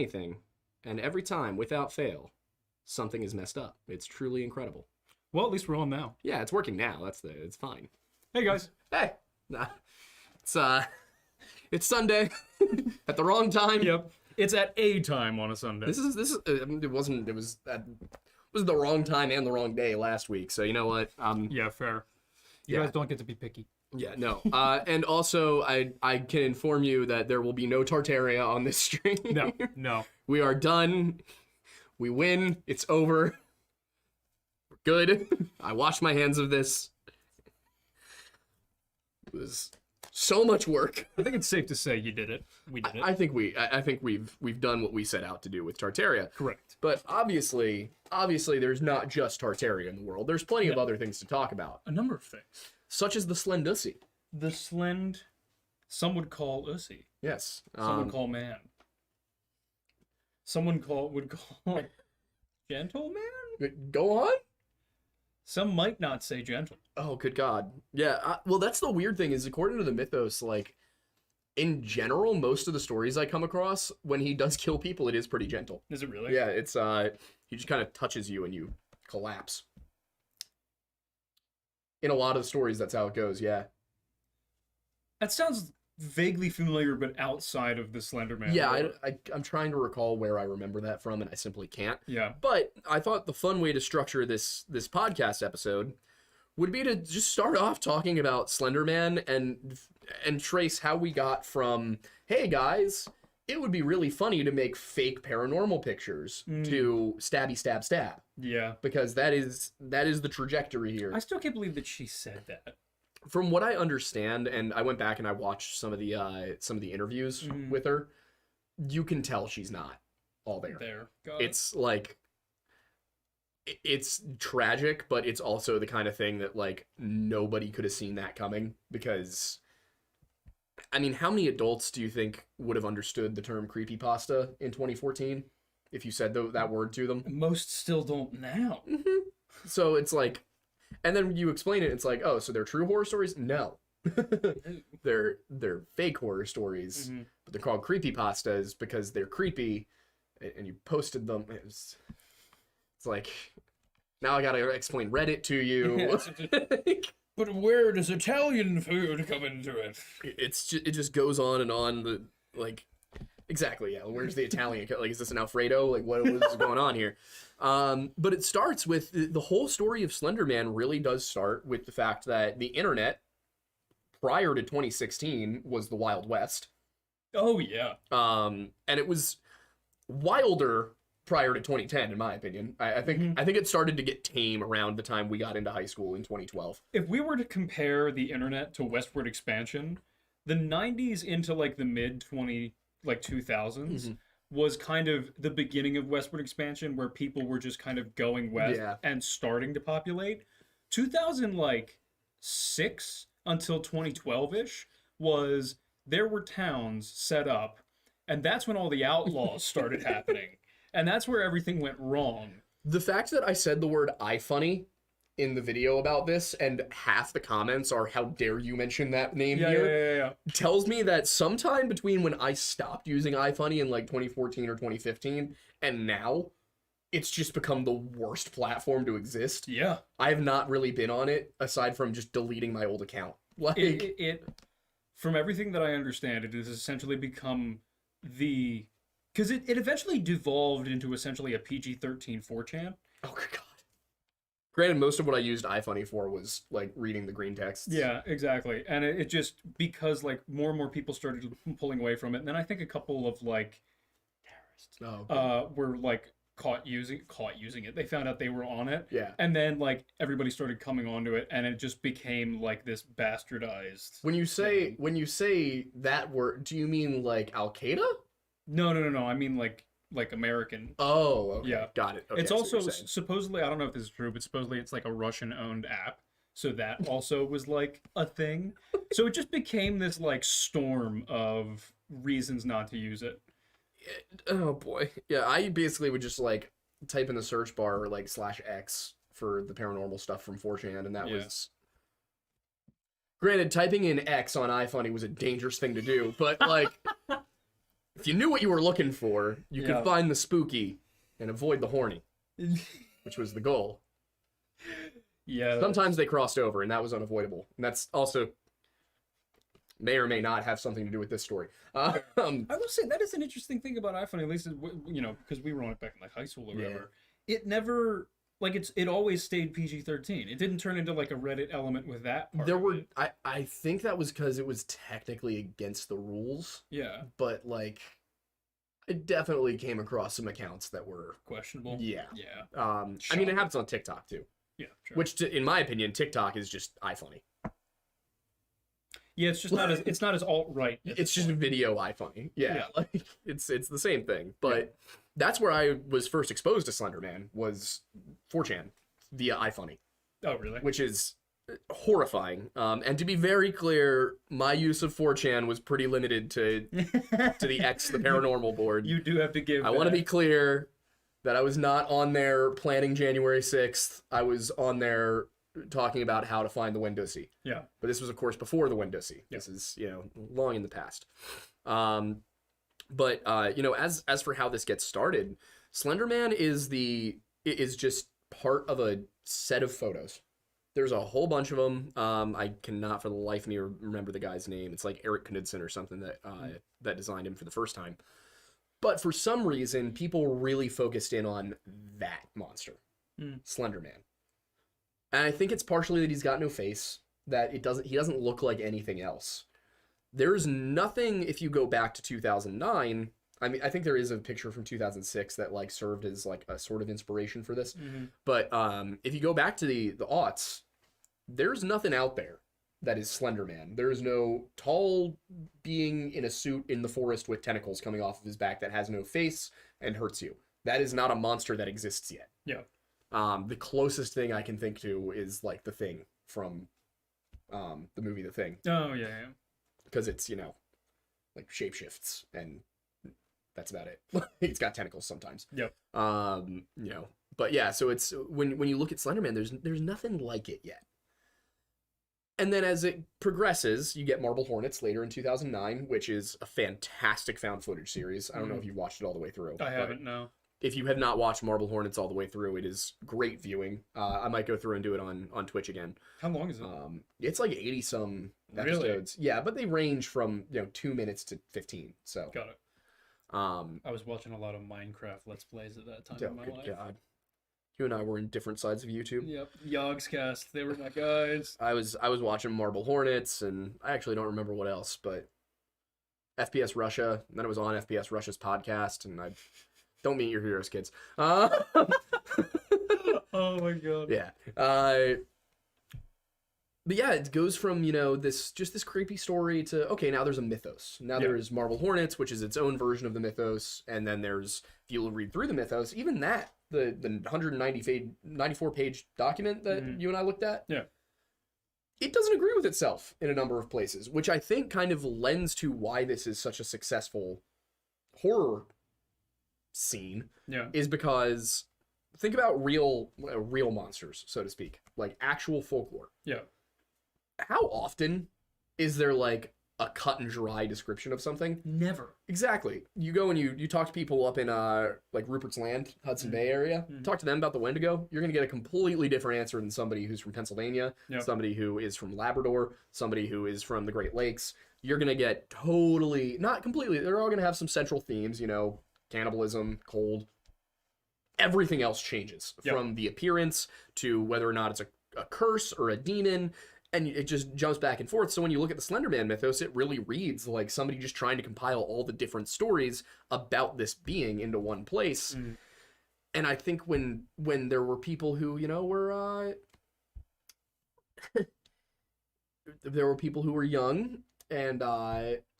anything, and every time, without fail, something is messed up. It's truly incredible. Well, at least we're on now. Yeah, it's working now. It's fine. Hey, guys. Hey, nah, it's Sunday at the wrong time. Yep. It's at a time on a Sunday. This is it was the wrong time and the wrong day last week. So you know what? Yeah, fair. You guys don't get to be picky. Yeah, no. And also, I can inform you that there will be no Tartaria on this stream. No. We are done. We win. It's over. We're good. I washed my hands of this. It was so much work. I think it's safe to say you did it. We did it. I think we've done what we set out to do with Tartaria. Correct. But obviously, there's not just Tartaria in the world. There's plenty of other things to talk about, A number of things. such as the Slendussy. The Slend, some would call Ussy. Yes. Some would call man. Someone would call gentleman? Go on. Some might not say gentle. Oh, good God. Yeah, well, that's the weird thing is, according to the mythos, like, in general, most of the stories I come across, when he does kill people, it is pretty gentle. Is it really? Yeah, it's, he just kind of touches you and you collapse. In a lot of the stories, that's how it goes, yeah. That sounds vaguely familiar, but outside of the Slenderman. Yeah, I'm trying to recall where I remember that from, and I simply can't. Yeah. But I thought the fun way to structure this podcast episode would be to just start off talking about Slenderman and trace how we got from, hey guys, it would be really funny to make fake paranormal pictures to stabby stab stab. Yeah. Because that is the trajectory here. I still can't believe that she said that. From what I understand, and I went back and I watched some of the interviews with her, you can tell she's not all there. It's like, it's tragic, but it's also the kind of thing that, like, nobody could have seen that coming, because, I mean, how many adults do you think would have understood the term creepypasta in 2014 if you said that word to them? Most still don't now. So it's like, and then you explain it, it's like, oh, so they're true horror stories? No. they're fake horror stories, but they're called creepypastas because they're creepy, and you posted them. It's like, now I gotta explain Reddit to you. But where does Italian food come into it? It just goes on and on. Exactly, yeah. Where's the Italian? Like, is this an Alfredo? Like, what is going on here? But it starts with the whole story of Slenderman really does start with the fact that the internet, prior to 2016, was the Wild West. Oh, yeah. And it was wilder prior to 2010, in my opinion. I think it started to get tame around the time we got into high school in 2012. If we were to compare the internet to westward expansion, the 90s into, like, the mid-2000s was kind of the beginning of westward expansion, where people were just kind of going west and starting to populate. 2006 until 2012-ish was, there were towns set up, and that's when all the outlaws started happening. And that's where everything went wrong. The fact that I said the word ifunny in the video about this, and half the comments are, how dare you mention that name here, tells me that sometime between when I stopped using ifunny in like 2014 or 2015, and now, it's just become the worst platform to exist. Yeah. I have not really been on it, aside from just deleting my old account. Like, it from everything that I understand, it has essentially become the... Because it eventually devolved into essentially a PG-13 4chan. Oh, good God. Granted, most of what I used iFunny for was, like, reading the green texts. Yeah, exactly. And it just, because, like, more and more people started pulling away from it, and then I think a couple of, like, terrorists were, like, caught using it. They found out they were on it. Yeah. And then, like, everybody started coming onto it, and it just became, like, this bastardized When you say that word, do you mean, like, Al-Qaeda? No. I mean, like American. Oh, okay. Yeah. Got it. Okay, It's also supposedly, I don't know if this is true, but supposedly it's like a Russian-owned app. So that also was like a thing. So it just became this like storm of reasons not to use it. Oh boy. Yeah, I basically would just like type in the search bar like /X for the paranormal stuff from 4chan, and that was... Granted, typing in X on iFunny was a dangerous thing to do, but like... If you knew what you were looking for, you could find the spooky and avoid the horny, which was the goal. Yeah. Sometimes they crossed over, and that was unavoidable. And that's also may or may not have something to do with this story. I will say that is an interesting thing about iPhone, at least, because we were on it back in like high school or whatever. It never, like, it always stayed PG-13. It didn't turn into like a Reddit element with that part. I think that was because it was technically against the rules. Yeah. But like, it definitely came across some accounts that were questionable. Yeah. Yeah. I mean, it happens on TikTok too. Yeah. Sure. Which, in my opinion, TikTok is just iFunny. Yeah, it's just not as alt-right. It's just video iFunny. Yeah, like it's the same thing. But that's where I was first exposed to Slenderman, was 4chan via iFunny. Oh, really? Which is horrifying. And to be very clear, my use of 4chan was pretty limited to the X, the paranormal board. You do have to give. I want to be clear that I was not on there planning January 6th. I was on there talking about how to find the Windowsy. Yeah. But this was, of course, before the Windowsy. Yeah. This is, long in the past. But as for how this gets started, Slenderman is just part of a set of photos. There's a whole bunch of them. I cannot for the life of me remember the guy's name. It's like Eric Knudsen or something that designed him for the first time. But for some reason, people really focused in on that monster, Slenderman. And I think it's partially that he's got no face, that he doesn't look like anything else. There's nothing, if you go back to 2009, I mean, I think there is a picture from 2006 that like served as like a sort of inspiration for this. Mm-hmm. But if you go back to the aughts, there's nothing out there that is Slenderman. There is no tall being in a suit in the forest with tentacles coming off of his back that has no face and hurts you. That is not a monster that exists yet. Yeah. The closest thing I can think to is like The Thing from the movie The Thing. Oh, yeah. Because it's, like shapeshifts and that's about it. It's got tentacles sometimes. Yep. But yeah, so it's when you look at Slenderman, there's nothing like it yet. And then as it progresses, you get Marble Hornets later in 2009, which is a fantastic found footage series. I don't know if you watched it all the way through. I haven't, no. If you have not watched Marble Hornets all the way through, it is great viewing. I might go through and do it on Twitch again. How long is it? It's like 80-some episodes. Really? Yeah, but they range from 2 minutes to 15. So got it. I was watching a lot of Minecraft Let's Plays at that time in my life. God. You and I were in different sides of YouTube. Yep, Yogscast, they were my guys. I was watching Marble Hornets, and I actually don't remember what else, but FPS Russia. And then it was on FPS Russia's podcast, and I don't meet your heroes, kids. Oh my god. Yeah. But yeah, it goes from, this creepy story to, okay, now there's a mythos. Now there's Marble Hornets, which is its own version of the mythos. And then there's, if you read through the mythos, even that, the 194-page document that you and I looked at, it doesn't agree with itself in a number of places, which I think kind of lends to why this is such a successful horror scene. Yeah. Is because, think about real monsters, so to speak, like actual folklore. Yeah. How often is there like a cut and dry description of something? Never. Exactly. You go and you talk to people up in like Rupert's Land, Hudson Bay area. Talk to them about the Wendigo. You're gonna get a completely different answer than somebody who's from Pennsylvania, somebody who is from Labrador, somebody who is from the Great Lakes. You're gonna get totally, not completely. They're all gonna have some central themes. Cannibalism, cold. Everything else changes from the appearance to whether or not it's a curse or a demon. And it just jumps back and forth. So when you look at the Slenderman mythos, it really reads like somebody just trying to compile all the different stories about this being into one place. And I think when there were people who, were there were people who were young and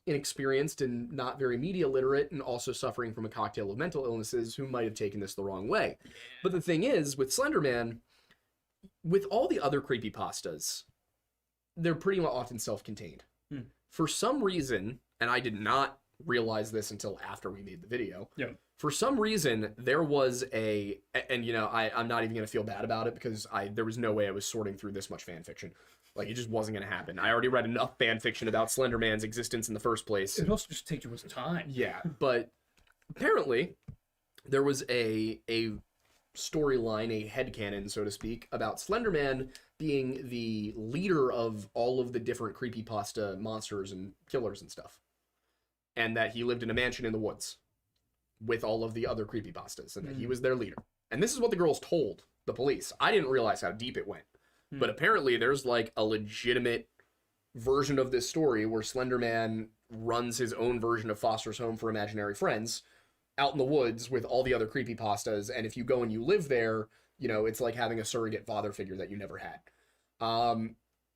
inexperienced and not very media literate and also suffering from a cocktail of mental illnesses who might have taken this the wrong way. Yeah. But the thing is, with Slenderman, with all the other creepypastas, they're pretty often self-contained. For some reason, and I did not realize this until after we made the video, for some reason, there was I'm not even going to feel bad about it because there was no way I was sorting through this much fan fiction. Like, it just wasn't going to happen. I already read enough fan fiction about Slenderman's existence in the first place. It also just takes too much time. Yeah, but apparently there was a storyline, a headcanon, so to speak, about Slenderman being the leader of all of the different creepypasta monsters and killers and stuff. And that he lived in a mansion in the woods with all of the other creepypastas, and that he was their leader. And this is what the girls told the police. I didn't realize how deep it went. But apparently there's like a legitimate version of this story where Slenderman runs his own version of Foster's Home for Imaginary Friends out in the woods with all the other creepypastas. And if you go and you live there, you know, it's like having a surrogate father figure that you never had.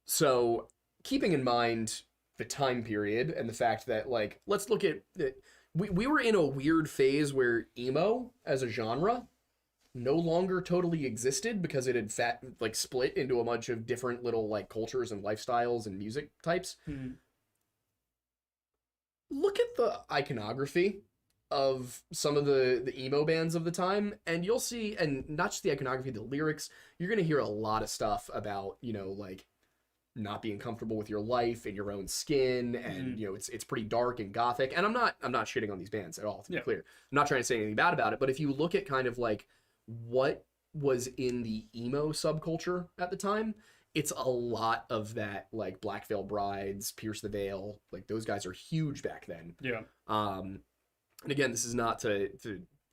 So keeping in mind the time period and the fact that, like, let's look at it. We were in a weird phase where emo as a genre no longer totally existed because it had split into a bunch of different little like cultures and lifestyles and music types. Look at the iconography of some of the emo bands of the time, and you'll see, and not just the iconography, the lyrics, you're going to hear a lot of stuff about, you know, like not being comfortable with your life and your own skin, and you know, it's pretty dark and gothic. And I'm not shitting on these bands at all, to be clear. I'm not trying to say anything bad about it, but if you look at kind of like what was in the emo subculture at the time, it's a lot of that, like Black Veil Brides, Pierce the Veil, like those guys are huge back then. Yeah. And again, this is not to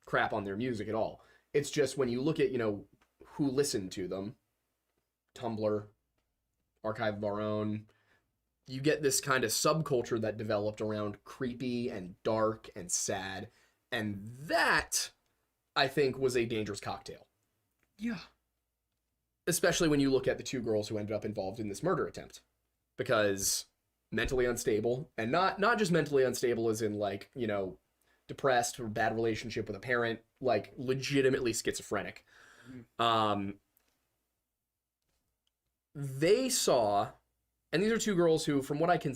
crap on their music at all. It's just when you look at, you know, who listened to them, Tumblr, Archive of Our Own, you get this kind of subculture that developed around creepy and dark and sad. And that, I think, was a dangerous cocktail. Yeah. Especially when you look at the two girls who ended up involved in this murder attempt. Because mentally unstable, and not just mentally unstable as in, like, you know, depressed or bad relationship with a parent, like legitimately schizophrenic. They saw, and these are two girls who, from what I can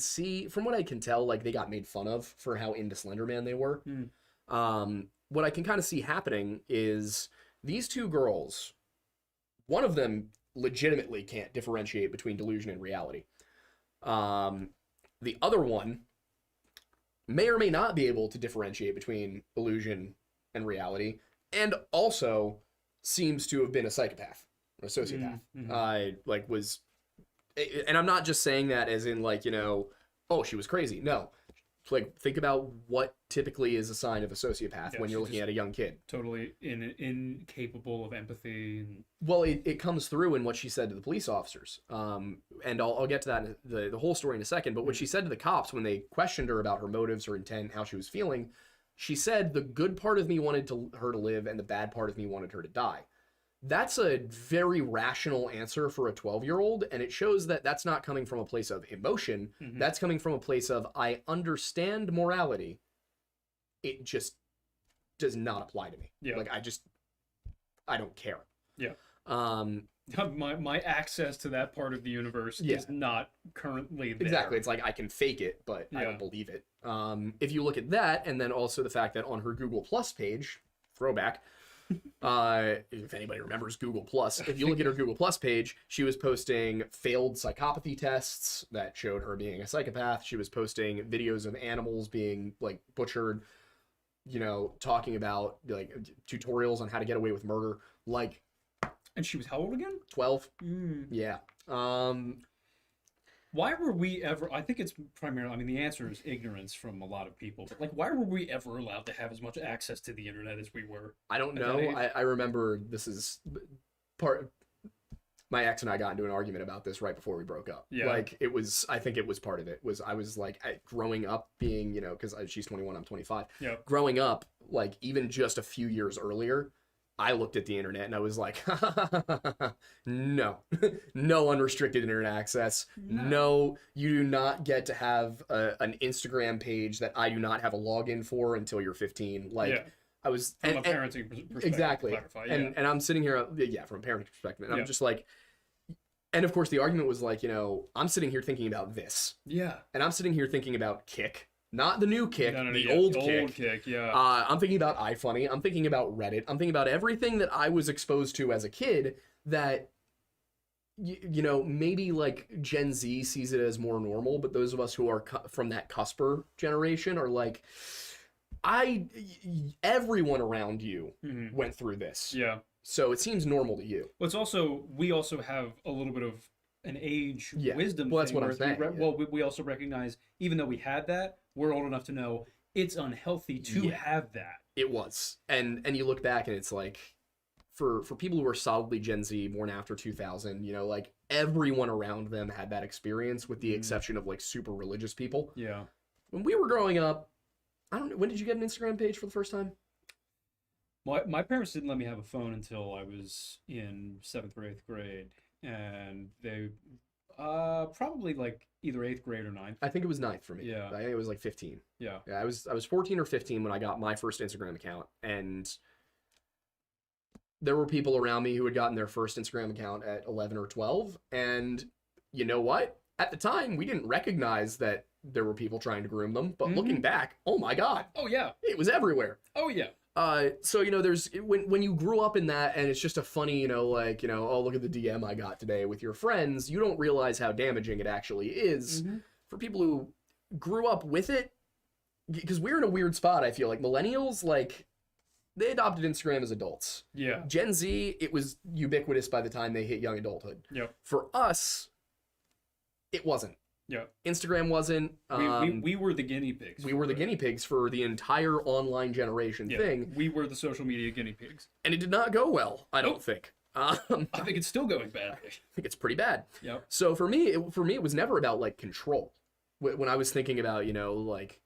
tell, like, they got made fun of for how into Slenderman they were. What I can kind of see happening is these two girls, one of them legitimately can't differentiate between delusion and reality. The other one may or may not be able to differentiate between illusion and reality, and also seems to have been a psychopath or a sociopath. And I'm not just saying that as in, like, you know, oh, she was crazy. No. Like, think about what typically is a sign of a sociopath when you're looking at a young kid. Totally incapable of empathy. Well, it comes through in what she said to the police officers. And I'll get to that in the whole story in a second. But what she said to the cops when they questioned her about her motives, her intent, how she was feeling, she said, the good part of me wanted her to live and the bad part of me wanted her to die. That's a very rational answer for a 12-year-old, and it shows that that's not coming from a place of emotion. That's coming from a place of, I understand morality. It just does not apply to me. Yeah. Like, I don't care. Yeah. My access to that part of the universe is not currently there. Exactly. It's like, I can fake it, but I don't believe it. If you look at that, and then also the fact that on her Google Plus page, throwback, if anybody remembers Google Plus, if you look at her Google Plus page, she was posting failed psychopathy tests that showed her being a psychopath. She was posting videos of animals being, like, butchered, you know, talking about, like, tutorials on how to get away with murder. Like, and she was how old again? 12. Yeah. Why were we ever, I think it's primarily, I mean, the answer is ignorance from a lot of people, but, like, why were we ever allowed to have as much access to the internet as we were? I don't know. I remember this is my ex and I got into an argument about this right before we broke up. Yeah. Like, I think it was part of it. I was like, growing up being, you know, because she's 21, I'm 25. Yeah. Growing up, like, even just a few years earlier, I looked at the internet and I was like, no, no unrestricted internet access. No, you do not get to have an Instagram page that I do not have a login for until you're 15. Like, I was from a parenting perspective. Exactly. Clarify, and I'm sitting here, from a parenting perspective, and I'm just like, and of course the argument was like, you know, I'm sitting here thinking about this. Yeah. And I'm sitting here thinking about Kick. Not the new Kick, the old Kick. Yeah. I'm thinking about iFunny. I'm thinking about Reddit. I'm thinking about everything that I was exposed to as a kid that you know, maybe like Gen Z sees it as more normal, but those of us who are from that cusper generation are like, everyone around you went through this. Yeah. So it seems normal to you. Well, it's also, we also have a little bit of an age wisdom well, that's thing. what I'm saying. Well, we also recognize, even though we had that, we're old enough to know it's unhealthy to have that. It was. And you look back and it's like, for people who are solidly Gen Z, born after 2000, you know, like everyone around them had that experience with the exception of like super religious people. Yeah. When we were growing up, I don't know, when did you get an Instagram page for the first time? My parents didn't let me have a phone until I was in 7th or 8th grade. And they, probably like either 8th grade or 9th. I think it was 9th for me. Yeah. I think it was like 15. Yeah. I was 14 or 15 when I got my first Instagram account, and there were people around me who had gotten their first Instagram account at 11 or 12, and you know what? At the time, we didn't recognize that there were people trying to groom them, but looking back, oh my god. Oh yeah. It was everywhere. Oh yeah. So, you know, there's, when you grew up in that, and it's just a funny, you know, like, you know, oh, look at the DM I got today with your friends, you don't realize how damaging it actually is for people who grew up with it, because we're in a weird spot, I feel like. Millennials, like, they adopted Instagram as adults. Yeah. Gen Z, it was ubiquitous by the time they hit young adulthood. Yep. For us, it wasn't. Yeah. Instagram wasn't. We were the guinea pigs. We were the guinea pigs for the entire online generation thing. We were the social media guinea pigs. And it did not go well, I don't think. I think it's still going badly. I think it's pretty bad. Yep. So for me, it was never about like control. When I was thinking about, you know, like,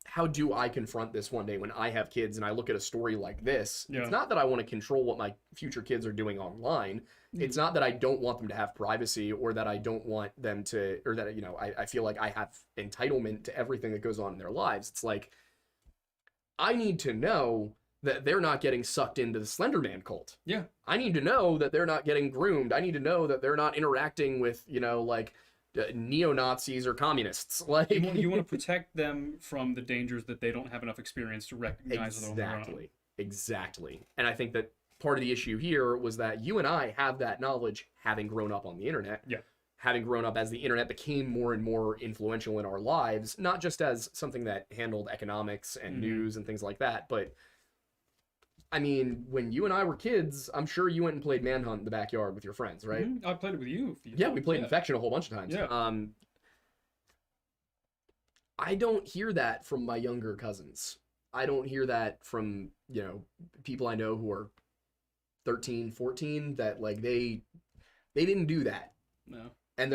how do I confront this one day when I have kids and I look at a story like this? Yeah. It's not that I want to control what my future kids are doing online. It's not that I don't want them to have privacy, or that I don't want them to, or that, you know, I feel like I have entitlement to everything that goes on in their lives. It's like, I need to know that they're not getting sucked into the Slenderman cult. Yeah. I need to know that they're not getting groomed. I need to know that they're not interacting with, you know, like, neo-Nazis or communists. Like, you want to protect them from the dangers that they don't have enough experience to recognize. Exactly. And I think that part of the issue here was that you and I have that knowledge having grown up on the internet. Yeah. Having grown up as the internet became more and more influential in our lives, not just as something that handled economics and news and things like that, but I mean, when you and I were kids, I'm sure you went and played Manhunt in the backyard with your friends, right? I played it with you. Yeah, we played Infection a whole bunch of times. Yeah. I don't hear that from my younger cousins. I don't hear that from, you know, people I know who are 13, 14, that like they didn't do that. No. And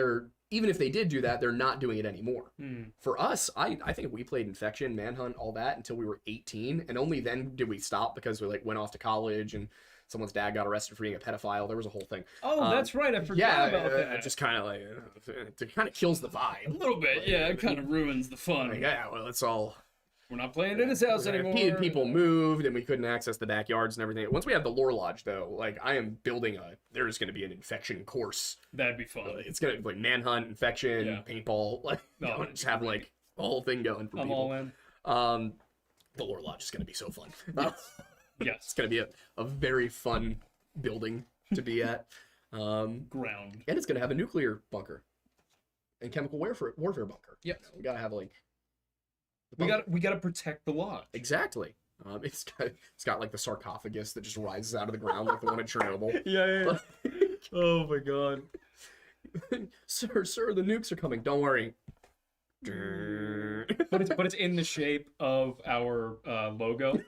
even if they did do that, they're not doing it anymore. For us, I think we played Infection, Manhunt, all that until we were 18, and only then did we stop because we like went off to college and someone's dad got arrested for being a pedophile. There was a whole thing. Oh, that's right. I forgot about that. It just kind of like it kind of kills the vibe. A little bit, yeah. It kind of ruins the fun. Like, yeah, well, it's all. We're not playing in his house anymore. People moved and we couldn't access the backyards and everything. Once we have the lore lodge, though, like I am building there's going to be an Infection course. That'd be fun. It's going to be like Manhunt, Infection, paintball, like just have like a whole thing going for people. I'm all in. The lore lodge is going to be so fun. Yes. It's going to be a very fun building to be at. Ground. And it's going to have a nuclear bunker and chemical warfare bunker. Yes. We got to have like. We got to protect the lodge. Exactly. It's got like the sarcophagus that just rises out of the ground like the one at Chernobyl. Yeah. Oh my god. Sir, the nukes are coming. Don't worry. But it's in the shape of our logo.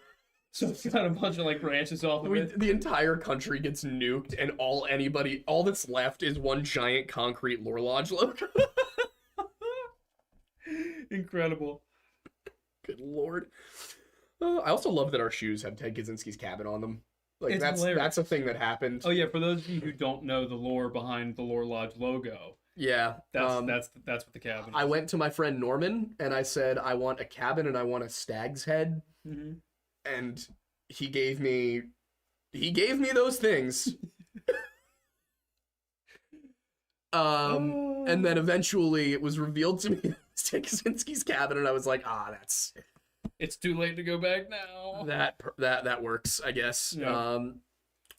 So it's got a bunch of like branches off of it. The entire country gets nuked, and all that's left is one giant concrete lore lodge logo. Incredible. Good lord. I also love that our shoes have Ted Kaczynski's cabin on them. Like that's a thing that happened. Oh yeah, for those of you who don't know the lore behind the Lore Lodge logo. Yeah. That's what the cabin is. I went to my friend Norman and I said I want a cabin and I want a stag's head. Mm-hmm. And he gave me those things. And then eventually it was revealed to me it was Ted Kaczynski's cabin, and I was like, it's too late to go back now. That works, I guess. Yeah.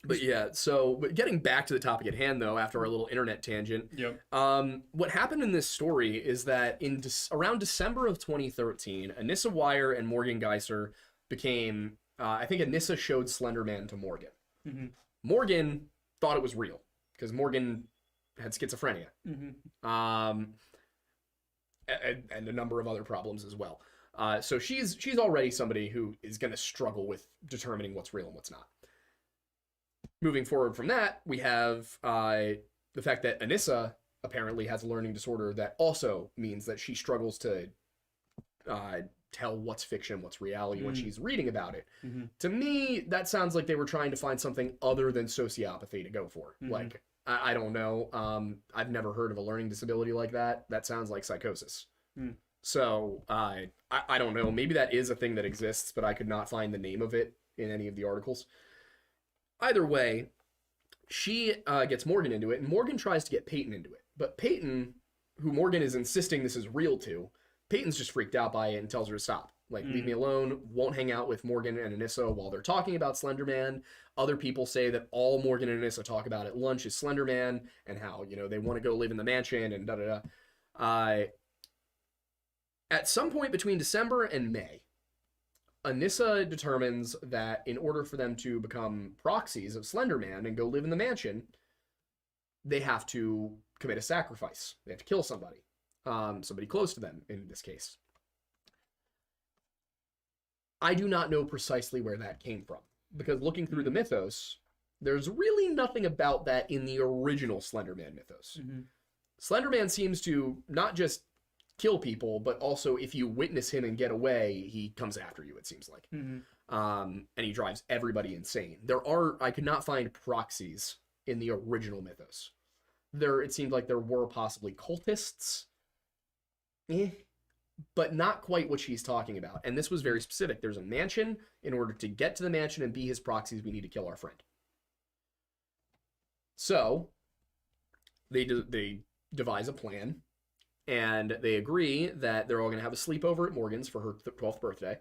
But yeah, so but getting back to the topic at hand, though, after our little internet tangent, Yep. what happened in this story is that around December of 2013, Anissa Weier and Morgan Geiser became. I think Anissa showed Slenderman to Morgan. Mm-hmm. Morgan thought it was real because Morgan had schizophrenia, Mm-hmm. and a number of other problems as well. So she's already somebody who is going to struggle with determining what's real and what's not. Moving forward from that, we have the fact that Anissa apparently has a learning disorder that also means that she struggles to tell what's fiction, what's reality when she's reading about it. Mm-hmm. To me, that sounds like they were trying to find something other than sociopathy to go for. Mm-hmm. Like, I don't know. I've never heard of a learning disability like that. That sounds like psychosis. Mm. So I don't know. Maybe that is a thing that exists, but I could not find the name of it in any of the articles. Either way, she gets Morgan into it, and Morgan tries to get Peyton into it. But Peyton, who Morgan is insisting this is real to, Peyton's just freaked out by it and tells her to stop. Like, leave me alone, won't hang out with Morgan and Anissa while they're talking about Slenderman. Other people say that all Morgan and Anissa talk about at lunch is Slenderman and how, they want to go live in the mansion and da-da-da. At some point between December and May, Anissa determines that in order for them to become proxies of Slenderman and go live in the mansion, they have to commit a sacrifice. They have to kill somebody. Somebody close to them, in this case. I do not know precisely where that came from, because looking through the mythos, there's really nothing about that in the original Slenderman mythos. Mm-hmm. Slenderman seems to not just kill people, but also if you witness him and get away, he comes after you, it seems like. Mm-hmm. And he drives everybody insane. I could not find proxies in the original mythos. It seemed like there were possibly cultists, but not quite what she's talking about. And this was very specific. There's a mansion. In order to get to the mansion and be his proxies, we need to kill our friend. So they devise a plan. And they agree that they're all going to have a sleepover at Morgan's for her 12th birthday.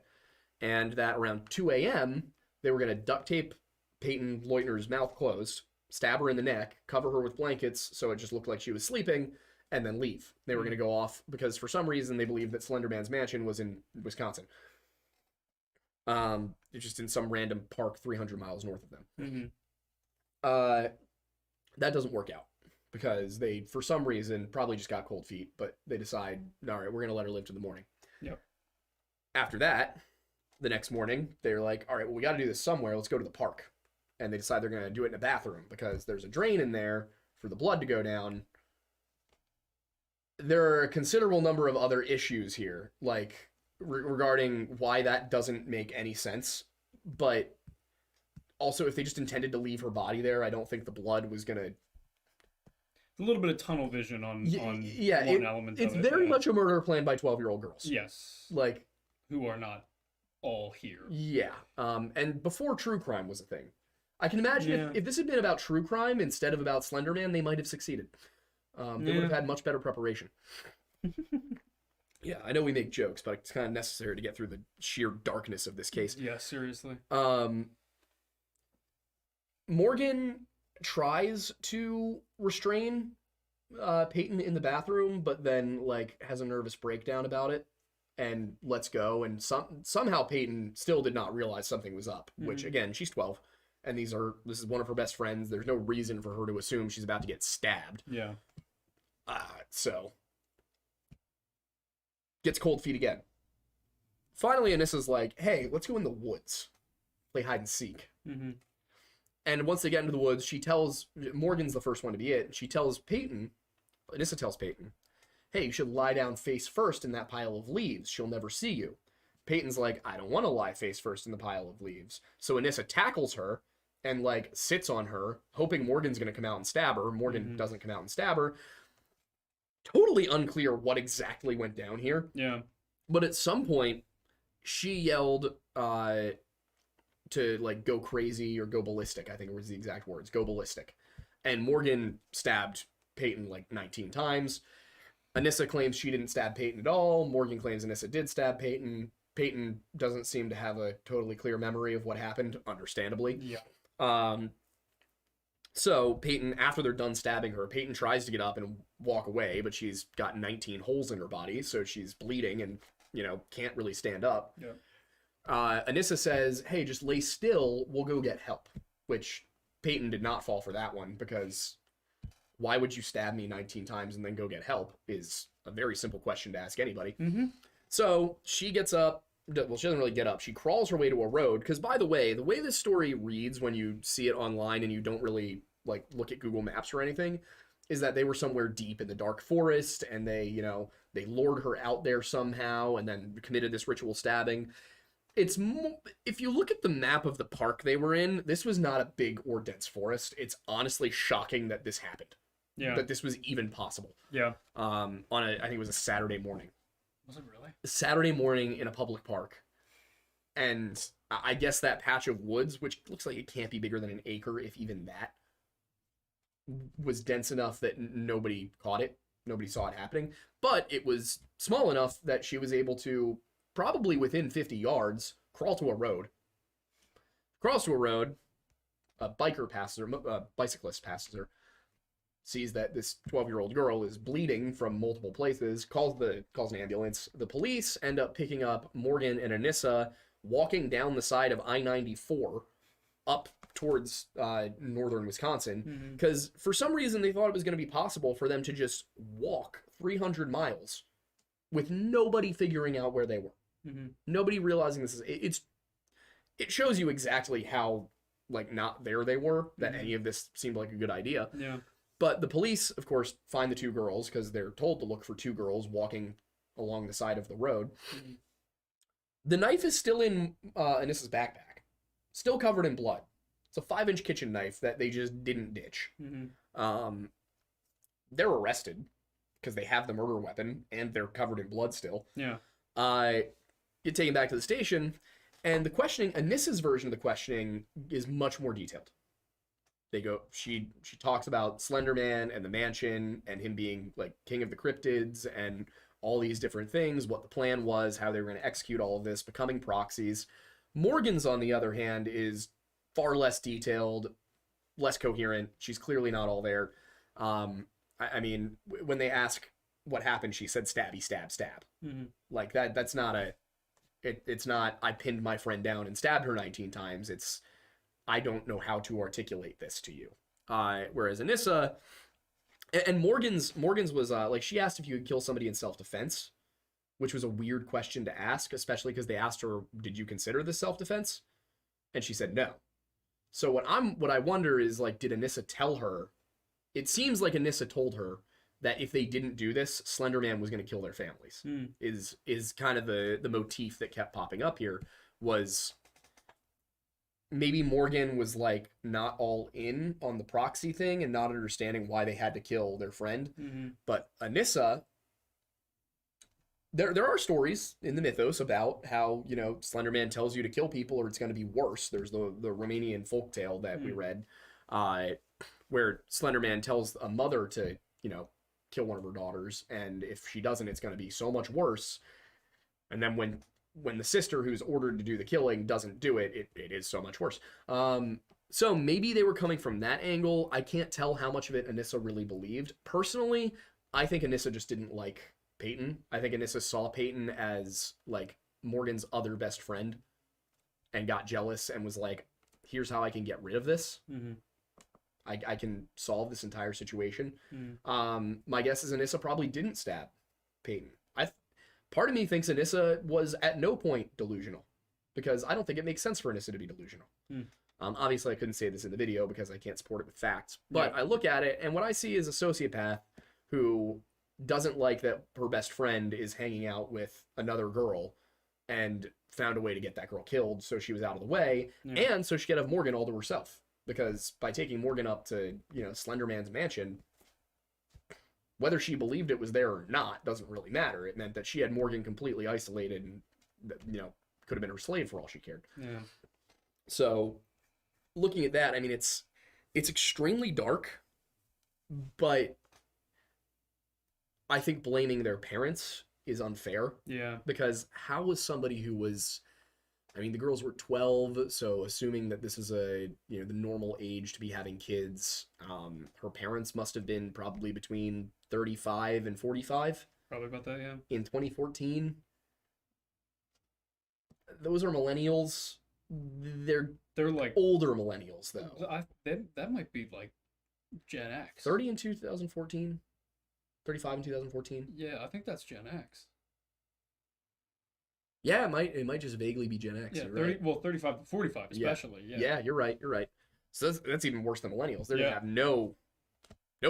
And that around 2 a.m., they were going to duct tape Peyton Leutner's mouth closed, stab her in the neck, cover her with blankets so it just looked like she was sleeping, and then leave. They were going to go off because for some reason they believed that Slenderman's mansion was in Wisconsin. It's just in some random park 300 miles north of them. Mm-hmm. That doesn't work out. Because they, for some reason, probably just got cold feet, but they decide, all right, we're going to let her live to the morning. Yep. After that, the next morning, they're like, all right, well, we got to do this somewhere. Let's go to the park. And they decide they're going to do it in a bathroom because there's a drain in there for the blood to go down. There are a considerable number of other issues here, like regarding why that doesn't make any sense. But also, if they just intended to leave her body there, I don't think the blood was going to... A little bit of tunnel vision on one element of it. It's very much a murder planned by 12-year-old girls. Yes. Like... Who are not all here. Yeah. And before true crime was a thing. I can imagine if this had been about true crime instead of about Slenderman, they might have succeeded. They would have had much better preparation. Yeah, I know we make jokes, but it's kind of necessary to get through the sheer darkness of this case. Yeah, seriously. Morgan tries to restrain Peyton in the bathroom, but then has a nervous breakdown about it and lets go. And somehow Peyton still did not realize something was up, which again, she's 12 and this is one of her best friends. There's no reason for her to assume she's about to get stabbed. Yeah. So gets cold feet again. Finally, Anissa's like, hey, let's go in the woods, play hide and seek. Mm-hmm. And once they get into the woods, Morgan's the first one to be it. She tells Peyton, Anissa tells Peyton, hey, you should lie down face first in that pile of leaves. She'll never see you. Peyton's like, I don't want to lie face first in the pile of leaves. So Anissa tackles her and sits on her, hoping Morgan's going to come out and stab her. Morgan doesn't come out and stab her. Totally unclear what exactly went down here. Yeah. But at some point, she yelled, to go crazy or go ballistic. I think it was the exact words, go ballistic. And Morgan stabbed Peyton 19 times. Anissa claims she didn't stab Peyton at all. Morgan claims Anissa did stab Peyton. Peyton doesn't seem to have a totally clear memory of what happened, understandably. Yeah. So Peyton, after they're done stabbing her, Peyton tries to get up and walk away, but she's got 19 holes in her body, so she's bleeding and, can't really stand up. Yeah. Anissa says, hey, just lay still, we'll go get help, which Peyton did not fall for that one, because why would you stab me 19 times and then go get help is a very simple question to ask anybody. Mm-hmm. So she gets up. Well, she doesn't really get up. She crawls her way to a road, because, by the way this story reads when you see it online and you don't really, look at Google Maps or anything, is that they were somewhere deep in the dark forest, and they lured her out there somehow and then committed this ritual stabbing. It's if you look at the map of the park they were in, this was not a big or dense forest. It's honestly shocking that this happened. Yeah. That this was even possible. Yeah. I think it was a Saturday morning. Was it really? Saturday morning in a public park. And I guess that patch of woods, which looks like it can't be bigger than an acre, if even that, was dense enough that nobody caught it. Nobody saw it happening. But it was small enough that she was able to, probably within 50 yards, crawl to a road. Crawls to a road. A biker passes her, a bicyclist passes her. Sees that this 12-year-old girl is bleeding from multiple places, calls an ambulance. The police end up picking up Morgan and Anissa walking down the side of I-94 up towards northern Wisconsin, because for some reason they thought it was going to be possible for them to just walk 300 miles with nobody figuring out where they were. Nobody realizing this is... It shows you exactly how, not there they were, that any of this seemed like a good idea. Yeah. But the police, of course, find the two girls, because they're told to look for two girls walking along the side of the road. The knife is still in Anissa's backpack, still covered in blood. It's a 5-inch kitchen knife that they just didn't ditch. They're arrested because they have the murder weapon and they're covered in blood still. Yeah. Get taken back to the station, and the questioning, Anissa's version of the questioning, is much more detailed. She talks about Slenderman and the mansion and him being king of the cryptids and all these different things, what the plan was, how they were going to execute all of this, becoming proxies. Morgan's, on the other hand, is far less detailed, less coherent. She's clearly not all there. I mean, when they ask what happened, she said stabby, stab, stab. That's not it's not I pinned my friend down and stabbed her 19 times. It's I don't know how to articulate this to you. Whereas Anissa and Morgan's was she asked if you could kill somebody in self-defense, which was a weird question to ask, especially because they asked her, did you consider this self-defense? And she said no. So what I wonder is, did Anissa tell her? It seems like Anissa told her that if they didn't do this, Slenderman was going to kill their families. Is kind of the motif that kept popping up here. Was maybe Morgan was not all in on the proxy thing and not understanding why they had to kill their friend. But Anissa, there are stories in the mythos about how, Slenderman tells you to kill people or it's going to be worse. There's the Romanian folktale that we read, where Slenderman tells a mother to, kill one of her daughters, and if she doesn't, it's going to be so much worse. And then when the sister who's ordered to do the killing doesn't do it, it is so much worse. So maybe they were coming from that angle. I can't tell how much of it Anissa really believed. Personally, I think Anissa just didn't like Peyton. I think Anissa saw Peyton as Morgan's other best friend and got jealous and was like, here's how I can get rid of this. I can solve this entire situation. My guess is Anissa probably didn't stab Peyton. Part of me thinks Anissa was at no point delusional, because I don't think it makes sense for Anissa to be delusional. Obviously, I couldn't say this in the video because I can't support it with facts, but I look at it, and what I see is a sociopath who doesn't like that her best friend is hanging out with another girl and found a way to get that girl killed so she was out of the way, and so she could have Morgan all to herself. Because by taking Morgan up to, Slenderman's mansion, whether she believed it was there or not doesn't really matter. It meant that she had Morgan completely isolated and, could have been her slave for all she cared. So, looking at that, I mean, it's extremely dark, but I think blaming their parents is unfair. Because how was somebody who was I mean, the girls were 12, so assuming that this is a, the normal age to be having kids, her parents must have been probably between 35 and 45 Probably about that, yeah. in 2014. Those are millennials. They're like older millennials, though. That might be like Gen X. 30 in 2014, 35 in 2014. Yeah, I think that's Gen X. Yeah, it might just vaguely be Gen X. Yeah, You're 30, right. well, 35 to 45 especially. Yeah. Yeah, you're right. You're right. So that's even worse than millennials. They Yeah. have no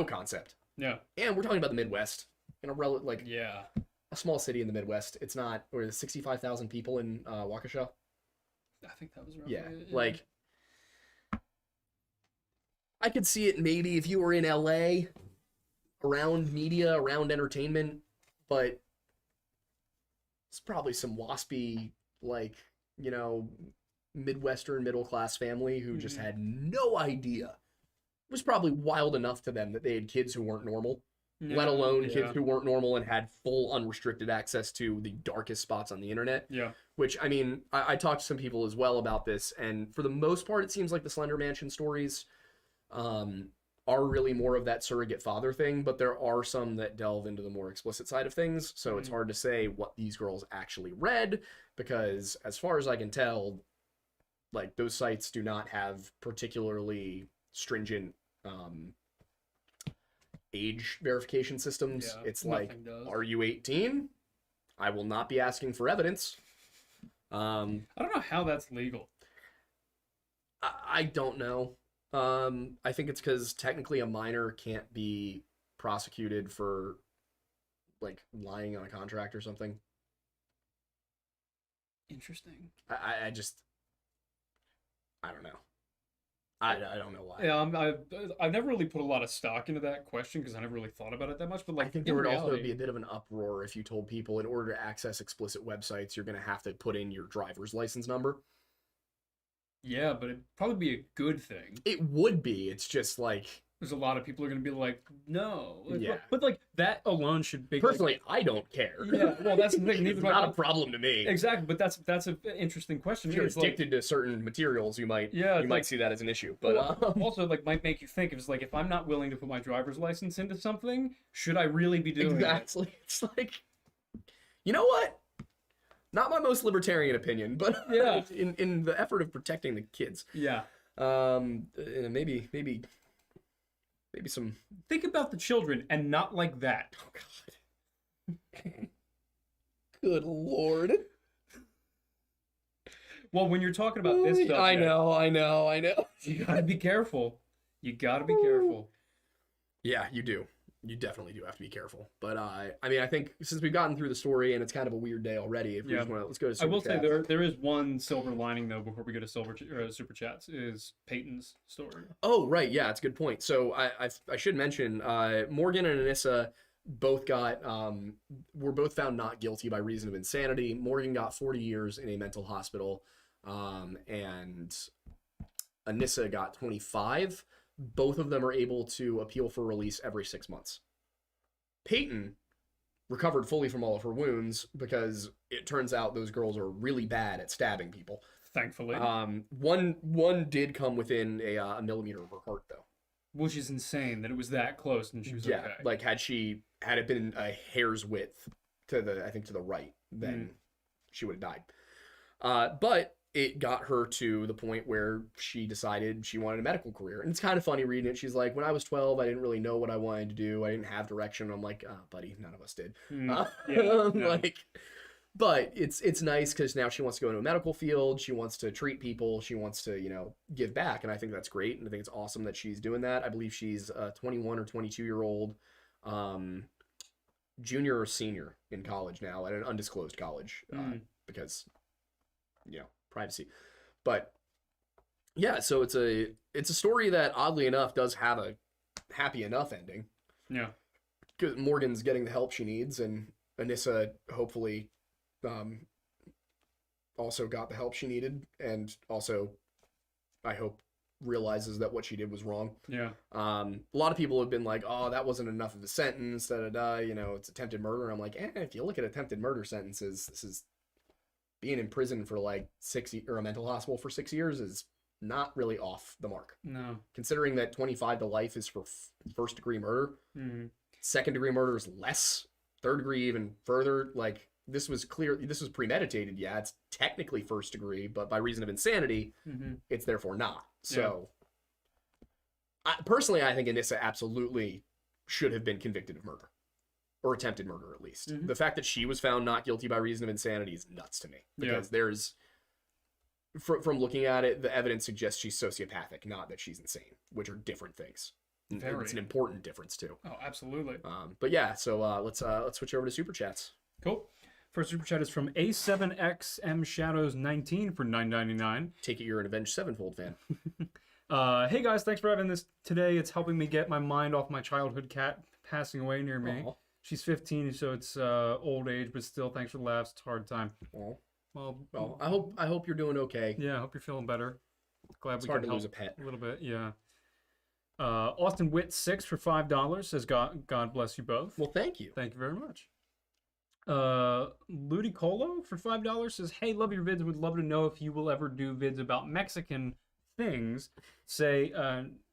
concept. Yeah. And we're talking about the Midwest, in a Yeah. a small city in the Midwest. It's not, or 65,000 people in Waukesha. I think that was roughly Yeah, it, like I could see it maybe if you were in LA, around media, around entertainment, but it's probably some waspy, like, Midwestern middle class family who just had no idea. It was probably wild enough to them that they had kids who weren't normal, let alone kids who weren't normal and had full unrestricted access to the darkest spots on the internet. Yeah. Which, I mean, I talked to some people as well about this, and for the most part, it seems like the Slender Mansion stories are really more of that surrogate father thing, but there are some that delve into the more explicit side of things, so it's hard to say what these girls actually read, because as far as I can tell, like, those sites do not have particularly stringent age verification systems. Yeah, It's like, does. are you 18? I will not be asking for evidence. I don't know how that's legal. I don't know. I think it's because technically a minor can't be prosecuted for, like, lying on a contract or something. Interesting. I don't know. I don't know why. Yeah, I've never really put a lot of stock into that question because I never really thought about it that much. But like, I think there would also be a bit of an uproar if you told people in order to access explicit websites, you're going to have to put in your driver's license number. Yeah, but it'd probably be a good thing. It would be. It's just like, there's a lot of people who are going to be like, no. Yeah. But like, that alone should be. Personally, I don't care. Yeah, well, that's the thing. It's not a problem to me. Exactly, but that's an interesting question. If you're addicted to certain materials, you might see that as an issue. But also, like, might make you think, if I'm not willing to put my driver's license into something, should I really be doing exactly. it? It's like, you know what? Not my most libertarian opinion, but yeah, in the effort of protecting the kids. Yeah. Maybe some. Think about the children and not like that. Oh God. Good Lord. Well, when you're talking about this stuff, I know. You gotta be careful. Yeah, you do. You definitely do have to be careful. But I mean, I think since we've gotten through the story and it's kind of a weird day already, if we just want to, let's go to Super Chats. Say there is one silver lining though before we go to Super Chats is Peyton's story. Oh right, yeah, it's a good point. So I should mention Morgan and Anissa both were both found not guilty by reason of insanity. Morgan got 40 years in a mental hospital, and Anissa got 25. Both of them are able to appeal for release every 6 months. Peyton recovered fully from all of her wounds because it turns out those girls are really bad at stabbing people. Thankfully. One did come within a millimeter of her heart, though. Which is insane that it was that close and she was okay. Like had it been a hair's width to the right, then she would have died. But it got her to the point where she decided she wanted a medical career. And it's kind of funny reading it. She's like, when I was 12, I didn't really know what I wanted to do. I didn't have direction. I'm like, oh, buddy, none of us did. But it's nice because now she wants to go into a medical field. She wants to treat people. She wants to, give back. And I think that's great. And I think it's awesome that she's doing that. I believe she's a 21 or 22-year-old junior or senior in college now at an undisclosed college because, privacy. But yeah, so it's a story that oddly enough does have a happy enough ending. Yeah. Because Morgan's getting the help she needs, and Anissa hopefully also got the help she needed, and also I hope realizes that what she did was wrong. Yeah. A lot of people have been like, oh, that wasn't enough of a sentence, it's attempted murder. I'm like, if you look at attempted murder sentences, this is being in prison for like 6 or a mental hospital for 6 years is not really off the mark. No. Considering that 25 to life is for first degree murder, second degree murder is less, third degree even further. Like, this was premeditated. Yeah, it's technically first degree, but by reason of insanity, it's therefore not. So, personally, I think Anissa absolutely should have been convicted of murder. Or attempted murder, at least. The fact that she was found not guilty by reason of insanity is nuts to me. Because there's... From looking at it, the evidence suggests she's sociopathic, not that she's insane, which are different things. It's an important difference, too. Oh, absolutely. But yeah, so let's switch over to Super Chats. Cool. First Super Chat is from A7XM Shadows 19 for $9.99. Take it you're an Avenged Sevenfold fan. Hey guys, thanks for having this today. It's helping me get my mind off my childhood cat passing away near me. Aww. She's 15, so it's old age, but still, thanks for the laughs. It's a hard time. Aww. Well, I hope you're doing okay. Yeah, I hope you're feeling better. Glad it's we hard can to help lose a pet. A little bit, yeah. Austin Witt 6 for $5 says God bless you both. Well, thank you. Thank you very much. Ludicolo for $5 says, hey, love your vids. Would love to know if you will ever do vids about Mexican things. Say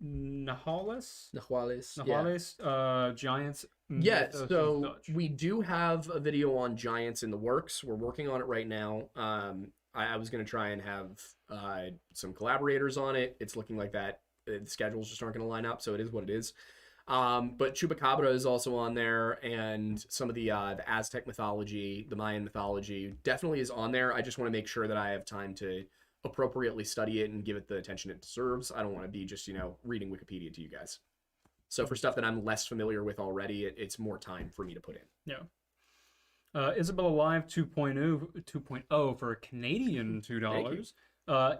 Nahuales, giants. Yeah, so we do have a video on giants in the works. We're working on it right now. I was going to try and have some collaborators on it. It's looking like that. The schedules just aren't going to line up, so it is what it is. But Chupacabra is also on there, and some of the Aztec mythology, the Mayan mythology definitely is on there. I just want to make sure that I have time to appropriately study it and give it the attention it deserves. I don't want to be just, reading Wikipedia to you guys. So for stuff that I'm less familiar with already, it's more time for me to put in. Yeah. Isabella Live 2.0 for a Canadian $2.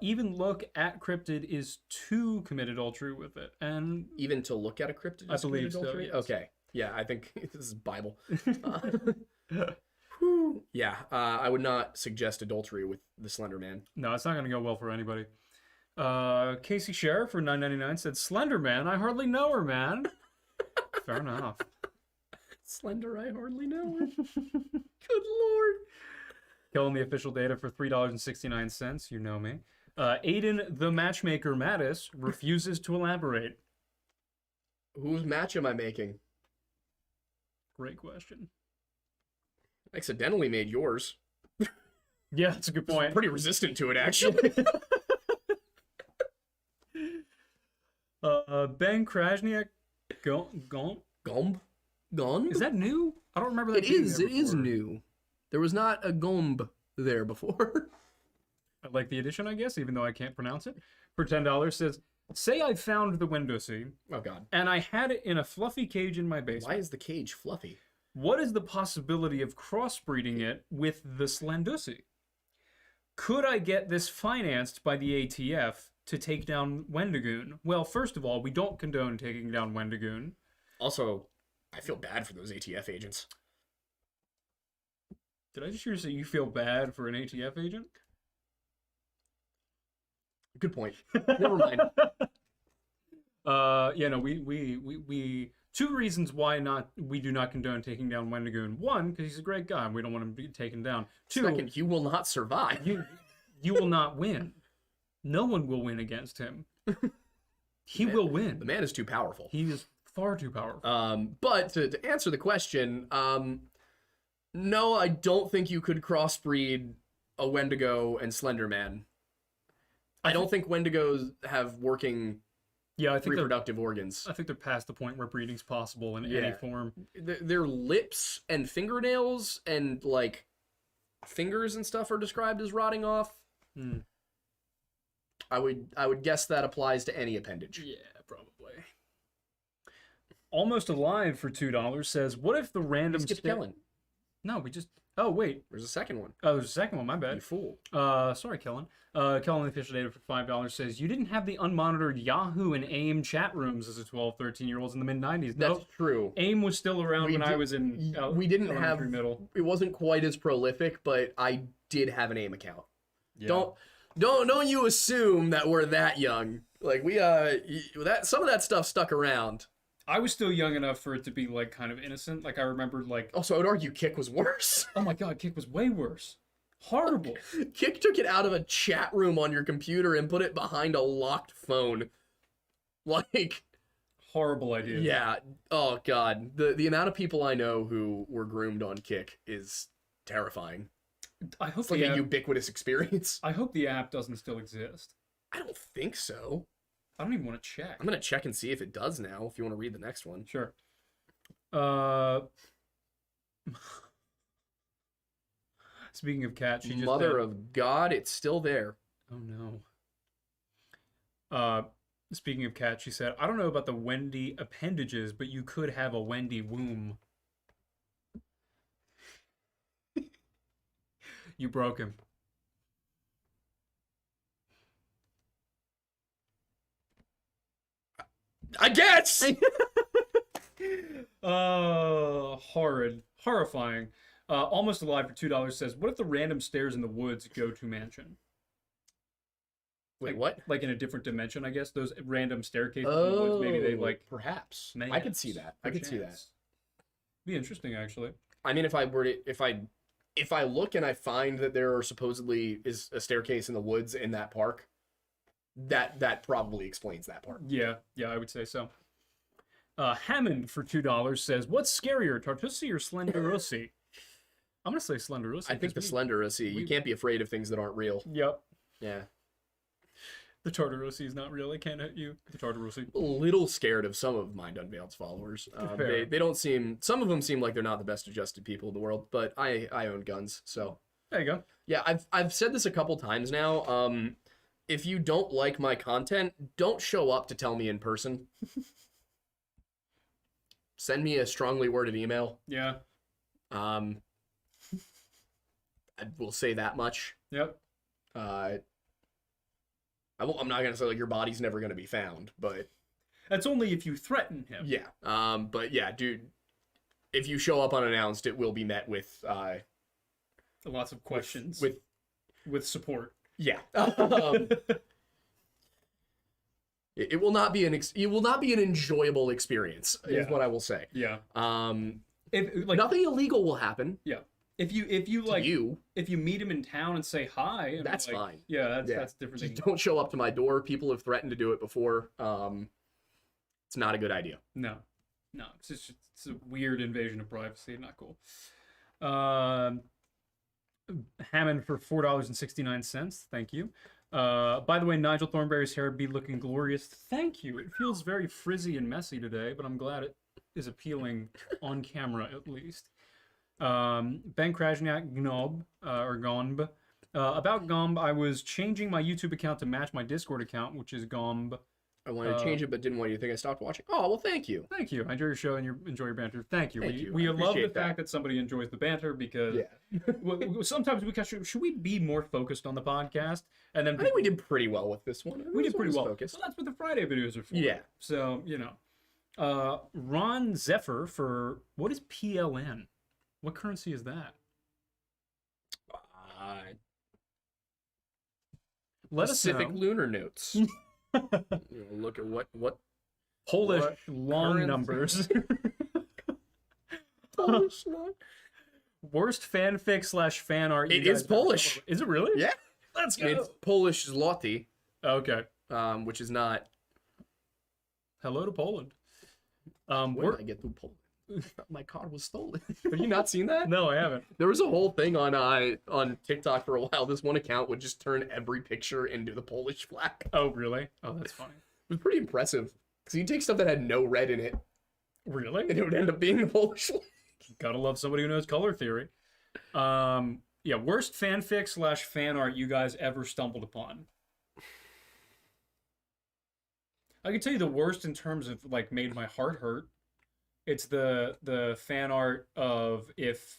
Even look at cryptid is too committed all true with it. And even to look at a cryptid is I believe so, yes. Okay. Yeah, I think this is Bible. Yeah, I would not suggest adultery with the Slenderman. No, it's not going to go well for anybody. Casey Sheriff for $9.99 said, Slenderman, I hardly know her, man. Fair enough. Slender, I hardly know her. Good lord. Killing the official data for $3.69. You know me. Aiden the Matchmaker Mattis refuses to elaborate. Whose match am I making? Great question. Accidentally made yours. Yeah, that's a good point. Pretty resistant to it, actually. Ben Krasniak Gomb? Gomb? Is that new? I don't remember that. It is new. There was not a Gomb there before. I like the addition, I guess, even though I can't pronounce it. For $10 says, say I found the Wendosi. Oh, God. And I had it in a fluffy cage in my basement. Why is the cage fluffy? What is the possibility of crossbreeding it with the Slendusi? Could I get this financed by the ATF to take down Wendigoon? Well, first of all, we don't condone taking down Wendigoon. Also, I feel bad for those ATF agents. Did I just hear you say you feel bad for an ATF agent? Good point. Never mind. Yeah, no, we two reasons why we do not condone taking down Wendigoon. One, because he's a great guy and we don't want him to be taken down. Two, second, you will not survive. You will not win. No one will win against him. He will win. The man is too powerful. He is far too powerful. But to answer the question, no, I don't think you could crossbreed a Wendigo and Slenderman. I don't think Wendigos have working reproductive organs. I think they're past the point where breeding's possible in any form. Their lips and fingernails and like fingers and stuff are described as rotting off. I would guess that applies to any appendage. Yeah, probably. Almost Alive for $2 says, what if the random... Skip Kellen. No, we just... Oh, wait. There's a second one. Oh, there's a second one. My bad. You fool. Sorry, Kellen. Kellen, the official data for $5 says, you didn't have the unmonitored Yahoo and AIM chat rooms as a 12, 13-year-olds in the mid-90s. That's true. AIM was still around when I was in we didn't have... middle. It wasn't quite as prolific, but I did have an AIM account. Yeah. Don't you assume that we're that young. Like, some of that stuff stuck around. I was still young enough for it to be, like, kind of innocent. Like, I remembered, like... Also, I would argue Kick was worse. Oh, my God, Kick was way worse. Horrible. Kick took it out of a chat room on your computer and put it behind a locked phone. Like, Horrible idea. yeah. Oh god, the amount of people I know who were groomed on Kick is terrifying. I hope It's like a ubiquitous experience. I hope the app doesn't still exist. I don't think so. I don't even want to check. I'm gonna check and see if it does now. If you want to read the next one, Sure. Speaking of cat, she just Mother of God, it's still there. Oh no. Speaking of cat, she said, I don't know about the Wendy appendages, but you could have a Wendy womb. You broke him. I guess. Horrid. Horrifying. Almost Alive for $2 says, what if the random stairs in the woods go to mansion? Wait, Like, what? Like in a different dimension, I guess. Those random staircases in the woods, maybe they like. Perhaps. Mayhaps, I could see that. I could see that. perchance. Be interesting, actually. I mean, if I look and I find that there are supposedly is a staircase in the woods in that park, that probably explains that part. Yeah, I would say so. Hammond for $2 says, what's scarier, Tartusi or Slenderussi? I'm gonna say Slenderussi. I think the Slenderussi. You can't be afraid of things that aren't real. Yep. Yeah. The Tartarussi is not real. It can't hit you. The Tartarussi. A little scared of some of Mind Unveiled's followers. Fair. They don't seem. Some of them seem like they're not the best adjusted people in the world. But I own guns, so There you go. yeah. I've said this a couple times now. If you don't like my content, don't show up to tell me in person. Send me a strongly worded email. Yeah. I will say that much. Yep. I'm not gonna say like your body's never gonna be found, but That's only if you threaten him. yeah. But yeah, dude, if you show up unannounced, it will be met with Lots of questions. with support. yeah. It will not be it will not be an enjoyable experience, is Yeah. what I will say. Yeah. If Like nothing illegal will happen yeah. If you to like you, if you meet him in town and say hi, and that's like, fine. Yeah, Yeah. that's different. Just Thing. don't show up to my door. People have threatened to do it before. It's not a good idea. No, it's a weird invasion of privacy. Not cool. Hammond for $4.69. Thank you. By the way, Nigel Thornberry's hair be looking glorious. Thank you. It feels very frizzy and messy today, but I'm glad it is appealing on camera at least. Ben Krasniak Gnob, or Gomb. About Gomb, I was changing my YouTube account to match my Discord account, which is Gomb. I wanted to change it, but didn't want you to think I stopped watching. Oh, well, thank you. Thank you. I enjoy your show and enjoy your banter. Thank you. Thank you. We I love the appreciate fact that somebody enjoys the banter because Yeah. sometimes should we be more focused on the podcast? And then I think we did pretty well with this one. we did pretty well. Focused. Well, that's what the Friday videos are for. Yeah. So, Ron Zephyr for, what is PLN? What currency is that? Let Pacific us know. lunar notes. Look at what Polish what long currency? numbers. Polish line? Worst fanfic / fan art. It is Polish. Is it really? Yeah. Let's go. It's Polish zloty, Okay. which is not. Hello to Poland. When We're... did I get through Poland? I thought my car was stolen. Have you not seen that? No, I haven't. There was a whole thing on TikTok for a while. This one account would just turn every picture into the Polish flag. It Oh, really? Oh, that's funny. was pretty impressive. Because you'd take stuff that had no red in it, Really? and it would end up being the Polish flag. Gotta love somebody who knows color theory. Yeah, worst fanfic / fan art you guys ever stumbled upon. I can tell you the worst in terms of like made my heart hurt. It's the fan art of if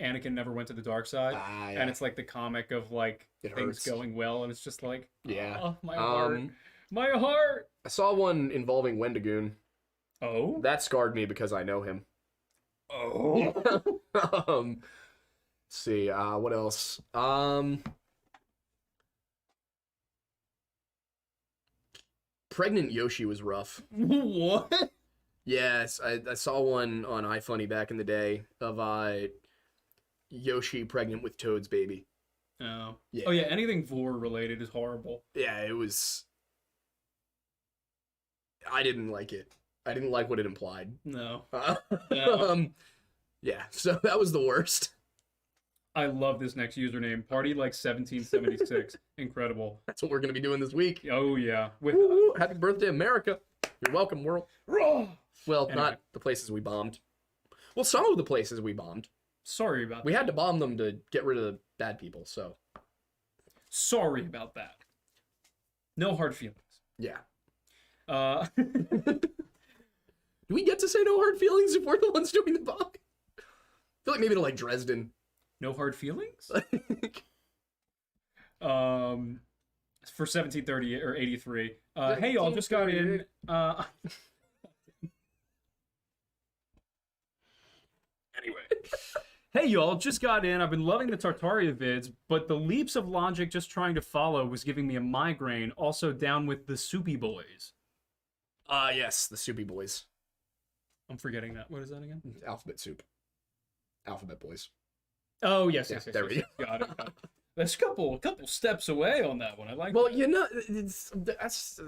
Anakin never went to the dark side, and it's like the comic of like It things hurts. going well, and it's just like Yeah. oh, my heart, my heart. I saw one involving Wendigoon. Oh, That scarred me because I know him. oh. Let's see, what else? Pregnant Yoshi was rough. What? Yes, I saw one on iFunny back in the day of Yoshi pregnant with Toad's baby. Oh. Yeah. Oh yeah, anything vor related is horrible. Yeah, it was. I didn't like it. I didn't like what it implied. No. Yeah, so that was the worst. I love this next username. Party like 1776. Incredible. That's what we're gonna be doing this week. Oh yeah. With Woo-hoo. Happy birthday, America! You're welcome, world. Raw. Well, Anyway. not the places we bombed. Well, some of the places we bombed. Sorry about We that. had to bomb them to get rid of the bad people. So Sorry about that. No hard feelings. yeah. Uh Do we get to say no hard feelings if we're the ones doing the bomb? I feel like maybe to like Dresden. no hard feelings? For 1730 or 83. Hey y'all, just got in. Anyway. Hey y'all, just got in. I've been loving the Tartaria vids, but the leaps of logic just trying to follow was giving me a migraine. Also down with the Soupy Boys. Yes, the Soupy Boys. I'm forgetting that. What is that again? Alphabet Soup. Alphabet Boys. Oh yes, Yeah, yes, yes. there yes, we yes. Got it. That's a couple steps away on that one. I like. Well, that. you know, that's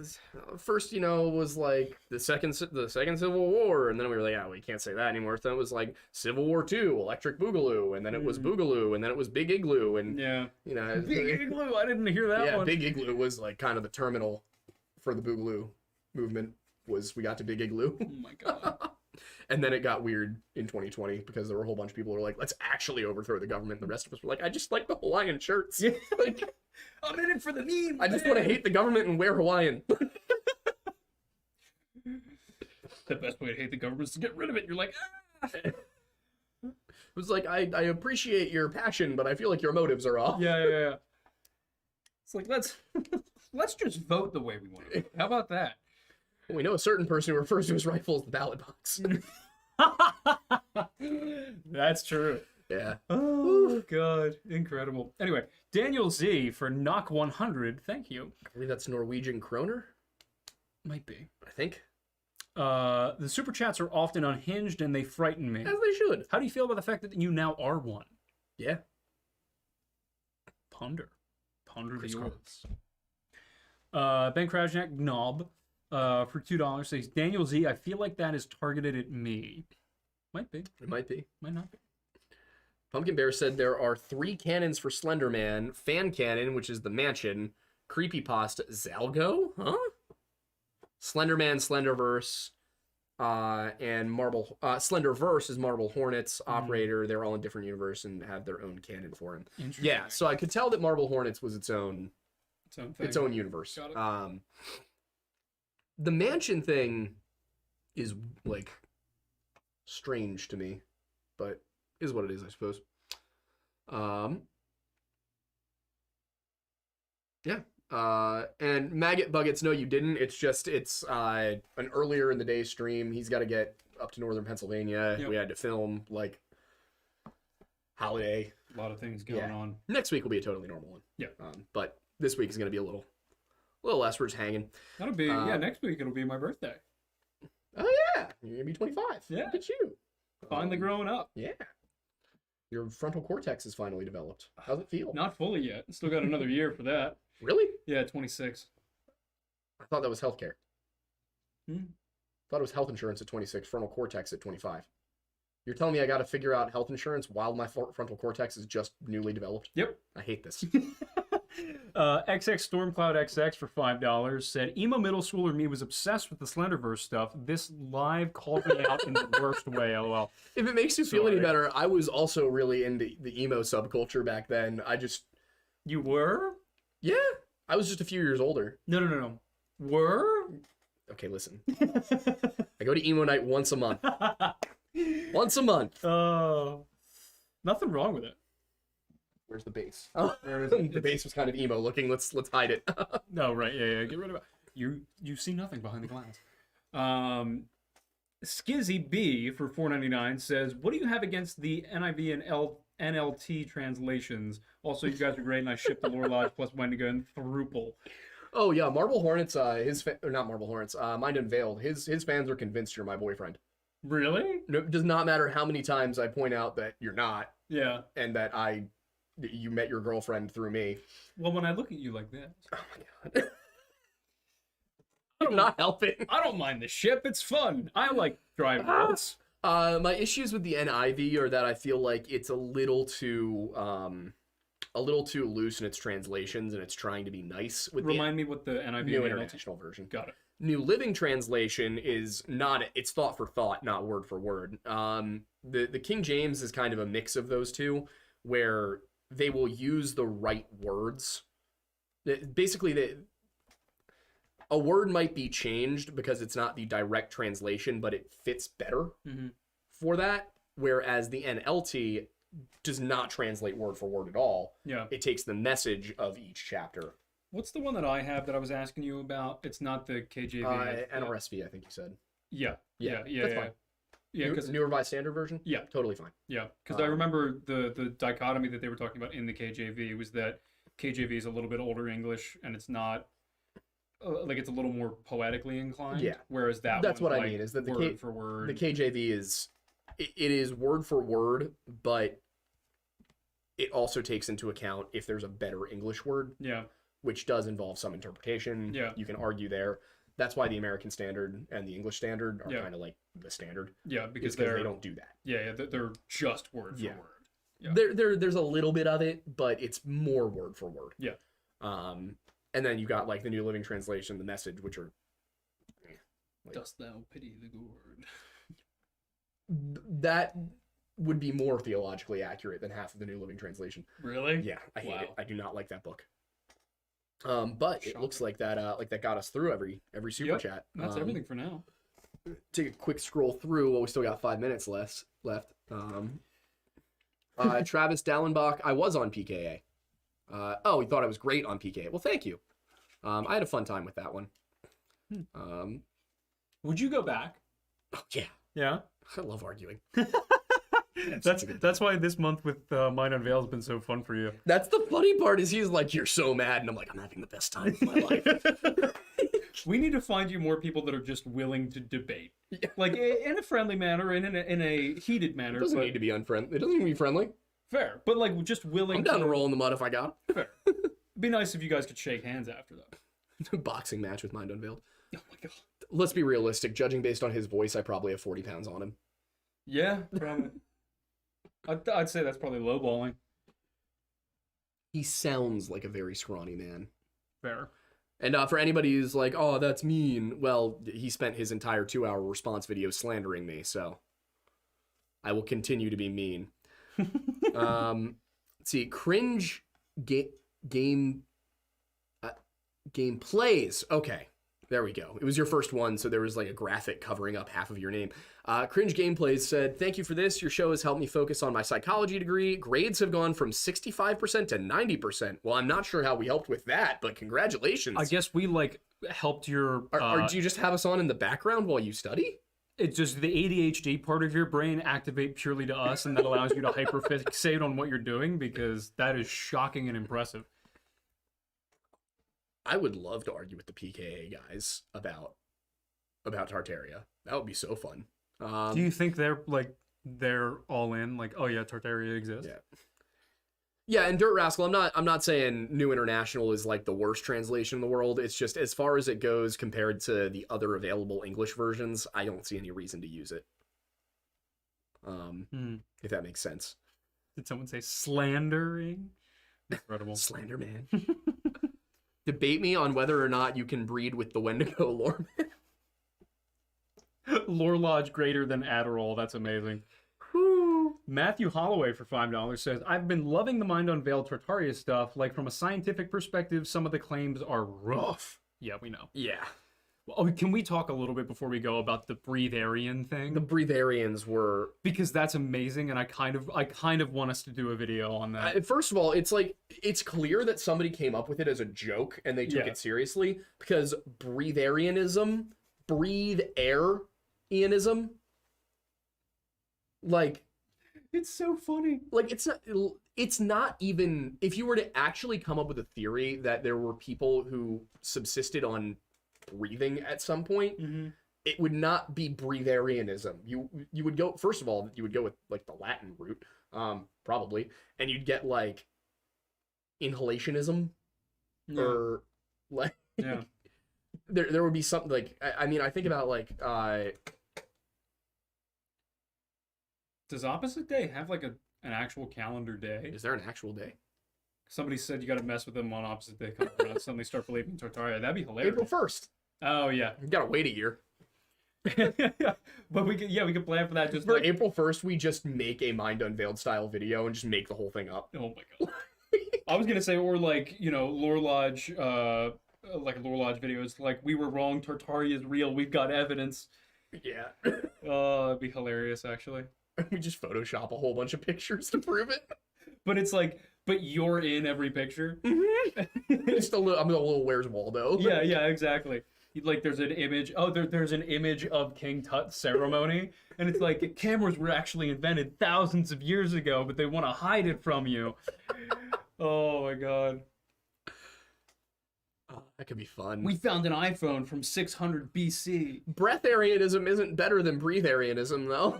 first. You know, was like the second Civil War, and then we were like, yeah, we can't say that anymore. So then it was like Civil War II, Electric Boogaloo, and then it was Boogaloo, and then it was Big Igloo, and Yeah. you know, Big Igloo. I didn't hear that yeah, one. Big Igloo was like kind of the terminal for the Boogaloo movement. Was we got to Big Igloo, Oh my god. and then it got weird in 2020 because there were a whole bunch of people who were like, let's actually overthrow the government, and the rest of us were like, I just like the Hawaiian shirts. Yeah. Like, I'm in it for the meme. I just want to hate the government and wear Hawaiian. The best way to hate the government is to get rid of it. You're like, ah. It was like, I appreciate your passion, but I feel like your motives are off. Yeah. It's like let's just vote the way we want to vote. How about that? We know a certain person who refers to his rifle as the ballot box. That's true. Yeah. Oh god, incredible. Anyway, Daniel Z for knock 100. Thank you. I believe that's Norwegian kroner, Might be. I think. The super chats are often unhinged and they frighten me. As they should. How do you feel about the fact that you now are one? Yeah. Ponder the Chris yours. Ben Krajnak Knob for $2 says, Daniel Z, I feel like that is targeted at me. Might be. It might be. Might not be. Pumpkin Bear said there are 3 cannons for Slenderman. Fan canon, which is the mansion. Creepypasta, Zalgo? Huh? Slenderman, Slenderverse, and Marble... Slenderverse is Marble Hornets, Operator. They're all in different universe and have their own canon for him. Interesting. Yeah, so I could tell that Marble Hornets was its own thing. its own universe. Got it. The mansion thing is like strange to me, but is what it is, I suppose. Yeah. And Maggot Buggets, no, you didn't. It's just it's an earlier in the day stream. He's got to get up to northern Pennsylvania. Yep. We had to film like holiday. A lot of things going on. Next week will be a totally normal one. Yeah. But this week is going to be a little less. We're just hanging. That'll be next week it'll be my birthday. Oh yeah, you're gonna be 25. Yeah. Look at you. Finally growing up. Yeah. Your frontal cortex is finally developed. How's it feel? Not fully yet. Still got another year for that. Really? Yeah, 26. I thought that was healthcare. Hmm. Thought it was health insurance at 26, frontal cortex at 25. You're telling me I got to figure out health insurance while my frontal cortex is just newly developed? Yep. I hate this. XX Stormcloud XX for $5 said, emo middle schooler me was obsessed with the Slenderverse stuff. This live called me out in the worst way, lol. If it makes you feel any Sorry. better, I was also really into the emo subculture back then. You were? Yeah, I was just a few years older. No. Were? Okay, listen. I go to emo night once a month. Once a month. Nothing wrong with it. Where's the base? Where is it? The base was kind of emo looking. Let's hide it. No, right, yeah, get rid of it. You see nothing behind the glass. Skizzy B for $4.99 says, what do you have against the NIV and NLT translations? Also, you guys are great, and I ship the Lore Lodge plus Wendigo and Thruple. Oh yeah, Marble Hornets. Or not Marble Hornets. Mind Unveiled. His fans are convinced you're my boyfriend. Really? No, it does not matter how many times I point out that you're not, Yeah. and that I you met your girlfriend through me. Well, when I look at you like this, Oh my god. I'm not helping. I don't mind the ship. It's fun. I like driving boats. My issues with the NIV are that I feel like it's a little too loose in its translations, and it's trying to be nice with Remind me what the NIV New and International Version. Got it. New Living Translation is not, it's thought for thought, not word for word. The King James is kind of a mix of those two, where they will use the right words. Basically, a word might be changed because it's not the direct translation, but it fits better for that. Whereas the NLT does not translate word for word at all. Yeah. It takes the message of each chapter. What's the one that I have that I was asking you about? It's not the KJV. NRSV, I think you said. Yeah. That's fine. Yeah, because New Revised Standard Version? Yeah. Totally fine. Yeah, because I remember the dichotomy that they were talking about in the KJV was that KJV is a little bit older English, and it's not like it's a little more poetically inclined. Yeah. Whereas that's what I mean is that word for word. The KJV is it is word for word, but it also takes into account if there's a better English word. Yeah. Which does involve some interpretation. Yeah. You can argue there. That's why the American Standard and the English Standard are kind of like the standard. Yeah, because they don't do that. Yeah, they're just word for word. Yeah. There's a little bit of it, but it's more word for word. Yeah. And then you got like the New Living Translation, the Message, which are like, dost thou pity the gourd? That would be more theologically accurate than half of the New Living Translation. Really? Yeah, I hate it. I do not like that book. But it looks like that got us through every super chat. That's everything for now. Take a quick scroll through. Well, we still got 5 minutes left. Travis Dallenbach, I was on PKA. He thought I was great on PKA. Well, thank you. I had a fun time with that one. Would you go back? Oh, yeah. Yeah? I love arguing. That's why this month with Mind Unveiled has been so fun for you. That's the funny part is he's like, you're so mad. And I'm like, I'm having the best time of my life. We need to find you more people that are just willing to debate. Yeah. Like in a friendly manner, in a heated manner. It doesn't need to be unfriendly. It doesn't need to be friendly. Fair. But like just willing I'm down to roll in the mud if I got it. Fair. It'd be nice if you guys could shake hands after that. Boxing match with Mind Unveiled. Oh my god. Let's be realistic. Judging based on his voice, I probably have 40 pounds on him. Yeah, probably. I'd say that's probably lowballing. He sounds like a very scrawny man. Fair. And for anybody who's like, oh, that's mean, well, he spent his entire 2-hour response video slandering me, so I will continue to be mean. Let's see, cringe game plays. Okay. There we go. It was your first one, so there was like a graphic covering up half of your name. Cringe Gameplays said, thank you for this. Your show has helped me focus on my psychology degree. Grades have gone from 65% to 90%. Well, I'm not sure how we helped with that, but congratulations. I guess we like helped your... do you just have us on in the background while you study? It's just the ADHD part of your brain activate purely to us, and that allows you to hyperfixate on what you're doing, because that is shocking and impressive. I would love to argue with the PKA guys about Tartaria. That would be so fun. Do you think they're all in? Like, oh yeah, Tartaria exists. Yeah, and Dirt Rascal. I'm not saying New International is like the worst translation in the world. It's just as far as it goes compared to the other available English versions, I don't see any reason to use it. If that makes sense. Did someone say slandering? Incredible. Slenderman. Debate me on whether or not you can breed with the Wendigo lore. Lore Lodge greater than Adderall. That's amazing. Whew. Matthew Holloway for $5 says, I've been loving the Mind Unveiled Tartaria stuff. Like, from a scientific perspective, some of the claims are rough. Yeah, we know. Yeah. Oh, can we talk a little bit before we go about the breatharian thing? The breatharians were... Because that's amazing, and I kind of want us to do a video on that. First of all, it's like, it's clear that somebody came up with it as a joke, and they took it seriously, because breatharianism, breathe-air-ianism, like... It's so funny. Like, it's not even... If you were to actually come up with a theory that there were people who subsisted on breathing at some point, it would not be breatharianism. You would go, first of all, you would go with like the Latin root, probably, and you'd get like inhalationism, Yeah. or like Yeah. there would be something like I mean I think about like Does opposite day have like an actual calendar day? is there an actual day? Somebody said you got to mess with them on opposite day come around. Suddenly start believing in Tartaria. That'd be hilarious. April 1st. Oh yeah. You gotta wait a year. But we could plan for that. Just For like, April 1st, we just make a Mind Unveiled style video and just make the whole thing up. oh my god. I was gonna say, or like, Lore Lodge, like a Lore Lodge video. It's like, we were wrong. Tartaria is real. We've got evidence. Yeah. Oh, it'd be hilarious, actually. We just Photoshop a whole bunch of pictures to prove it. But it's like, but you're in every picture. Just I'm a little Where's Waldo. Yeah, exactly. Like, there's an image. Oh, there's an image of King Tut's ceremony, and it's like cameras were actually invented thousands of years ago, but they want to hide it from you. Oh my god. Oh, that could be fun. We found an iPhone from 600 BC. Breatharianism isn't better than breatharianism, though.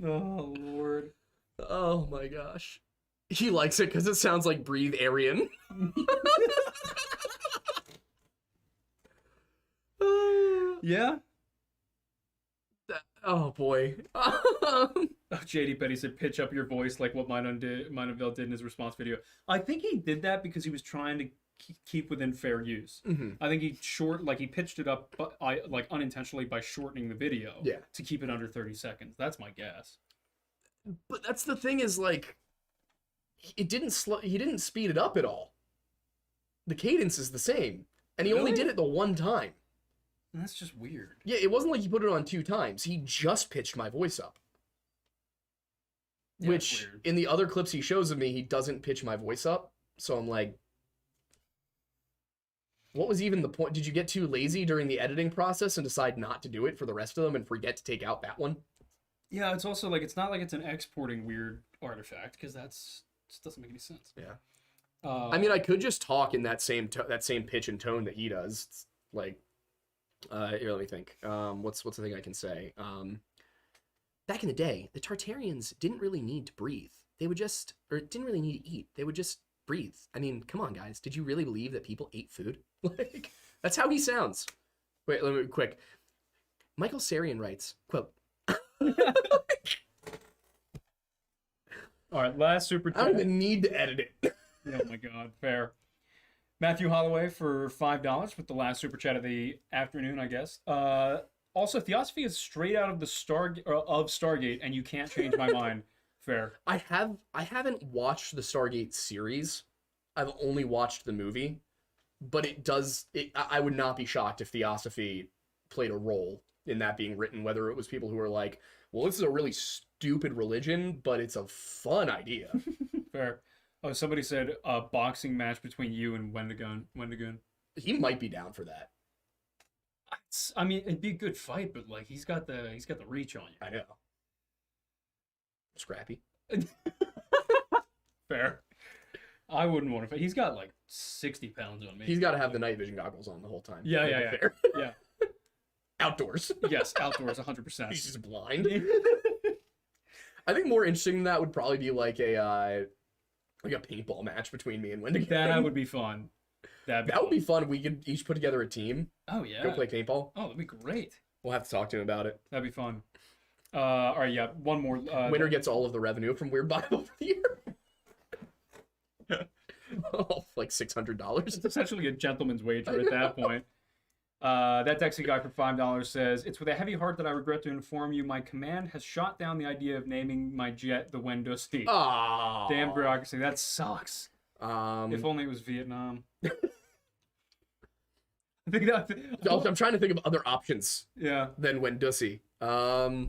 Oh lord. Oh my gosh. He likes it because it sounds like breathe Aryan. Yeah. Oh boy. Oh, JD Petty said, pitch up your voice like what Mind Unveiled did in his response video. I think he did that because he was trying to keep within fair use. Mm-hmm. I think he pitched it up, but unintentionally by shortening the video. Yeah. To keep it under 30 seconds. That's my guess. But that's the thing is like, he didn't speed it up at all. The cadence is the same, and he only Really? did it the one time. That's just weird. Yeah, it wasn't like he put it on 2 times. He just pitched my voice up. Yeah, Which, that's weird. in the other clips he shows of me, he doesn't pitch my voice up. So I'm like, what was even the point? Did you get too lazy during the editing process and decide not to do it for the rest of them and forget to take out that one? Yeah, it's also like, it's not like it's an exporting weird artifact, because just doesn't make any sense. Yeah. Uh, I mean, I could just talk in that same pitch and tone that he does. It's like, here, let me think. What's the thing I can say? Back in the day, the Tartarians didn't really need to breathe. They would just, or didn't really need to eat. They would just breathe. I mean, come on, guys. Did you really believe that people ate food? Like, that's how he sounds. Wait, let me quick. Michael Sarian writes, quote. All right, last super chat. I don't even need to edit it. Oh my god, fair. Matthew Holloway for $5 with the last super chat of the afternoon, I guess. Also, Theosophy is straight out of the Stargate, and you can't change my mind. Fair. I haven't watched the Stargate series. I've only watched the movie, but I would not be shocked if Theosophy played a role in that being written, whether it was people who are like, well, this is a really stupid religion, but it's a fun idea. Fair. Oh, somebody said a boxing match between you and Wendigoon. He might be down for that. I mean, it'd be a good fight, but like he's got the reach on you. I know. Scrappy. Fair. I wouldn't want to fight. He's got like 60 pounds on me. He's got to have the night vision goggles on the whole time. Yeah. Fair. Yeah. Outdoors. Yes, outdoors, 100%. He's just blind. I think more interesting than that would probably be like a paintball match between me and Wendigo. That would be fun. That would be fun. We could each put together a team. Oh yeah. Go play paintball. Oh, that'd be great. We'll have to talk to him about it. That'd be fun. All right, yeah. One more. Winner gets all of the revenue from Weird Bible for the year. Oh, like $600. It's essentially a gentleman's wager at that point. That Dexy guy for $5 says, it's with a heavy heart that I regret to inform you my command has shot down the idea of naming my jet the Wendusi. Oh. Damn bureaucracy. That sucks. If If only it was Vietnam. I think that. I'm trying to think of other options Yeah. than Wendusi. Let's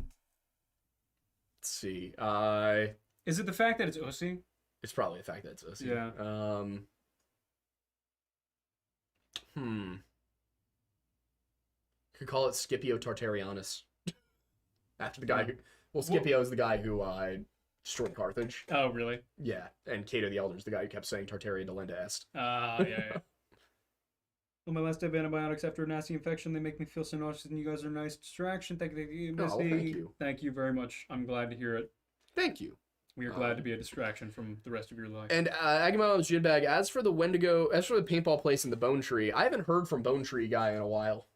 see. Is it the fact that it's Usi? It's probably the fact that it's Usi. Yeah. Could call it Scipio Tartarianus. After the guy who... Well, Scipio is the guy who destroyed Carthage. Oh, really? Yeah, and Cato the Elder is the guy who kept saying Tartaria delenda est. Yeah. On my last day of antibiotics after a nasty infection, they make me feel so nauseous, and you guys are a nice distraction. Thank you, Oh, Misty. thank you. Thank you very much. I'm glad to hear it. Thank you. We are glad to be a distraction from the rest of your life. And Agamemnon's Jidbag, as for the paintball place in the Bone Tree, I haven't heard from Bone Tree guy in a while.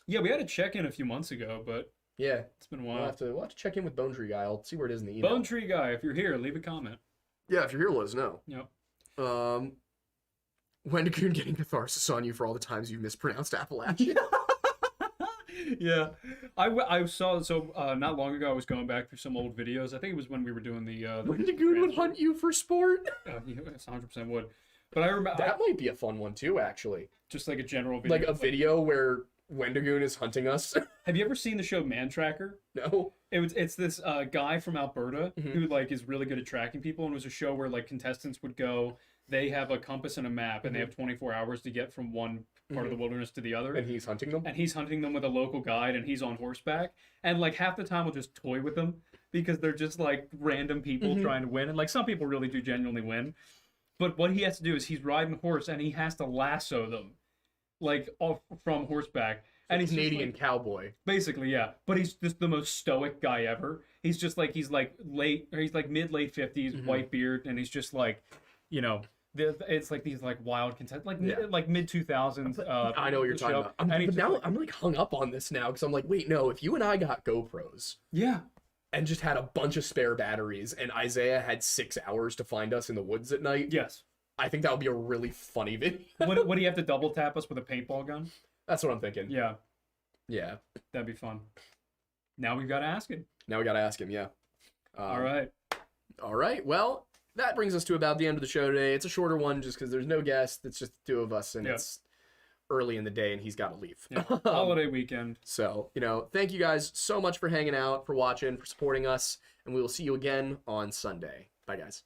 Yeah, we had a check-in a few months ago, but yeah, it's been a while. We'll have to check in with Bone Tree guy. I'll see where it is in the email. Bone Tree guy, if you're here, leave a comment. Yeah, if you're here, let us know. Yep. Wendigoon getting catharsis on you for all the times you've mispronounced Appalachian. Yeah, I saw, so not long ago I was going back through some old videos. I think it was when we were doing the Wendigoon would hunt you for sport. Yeah, 100% would. But I remember that might be a fun one too, actually. Just like a general video. Like a video where Wendigoon is hunting us. Have you ever seen the show Man Tracker? No. It's this guy from Alberta who like is really good at tracking people, and it was a show where like contestants would go. They have a compass and a map, and they have 24 hours to get from one part of the wilderness to the other. And he's hunting them? And he's hunting them with a local guide, and he's on horseback. And, like, half the time we'll just toy with them because they're just, like, random people trying to win. And, like, some people really do genuinely win. But what he has to do is he's riding a horse, and he has to lasso them, like, off from horseback. And he's Canadian like, cowboy. Basically, yeah. But he's just the most stoic guy ever. He's like mid-late 50s, white beard, and he's just, like, you know... It's like these like wild content, like mid 2000s. I know what you're talking about. But now I'm like hung up on this now because I'm like, wait, no. If you and I got GoPros, and just had a bunch of spare batteries, and Isaiah had 6 hours to find us in the woods at night, yes, I think that would be a really funny video. Would do you have to double tap us with a paintball gun? That's what I'm thinking. Yeah, that'd be fun. Now we've got to ask him. Yeah. All right. Well. That brings us to about the end of the show today. It's a shorter one just because there's no guest. It's just the two of us, and it's early in the day, and he's got to leave. Yeah. Holiday weekend. So, thank you guys so much for hanging out, for watching, for supporting us, and we will see you again on Sunday. Bye, guys.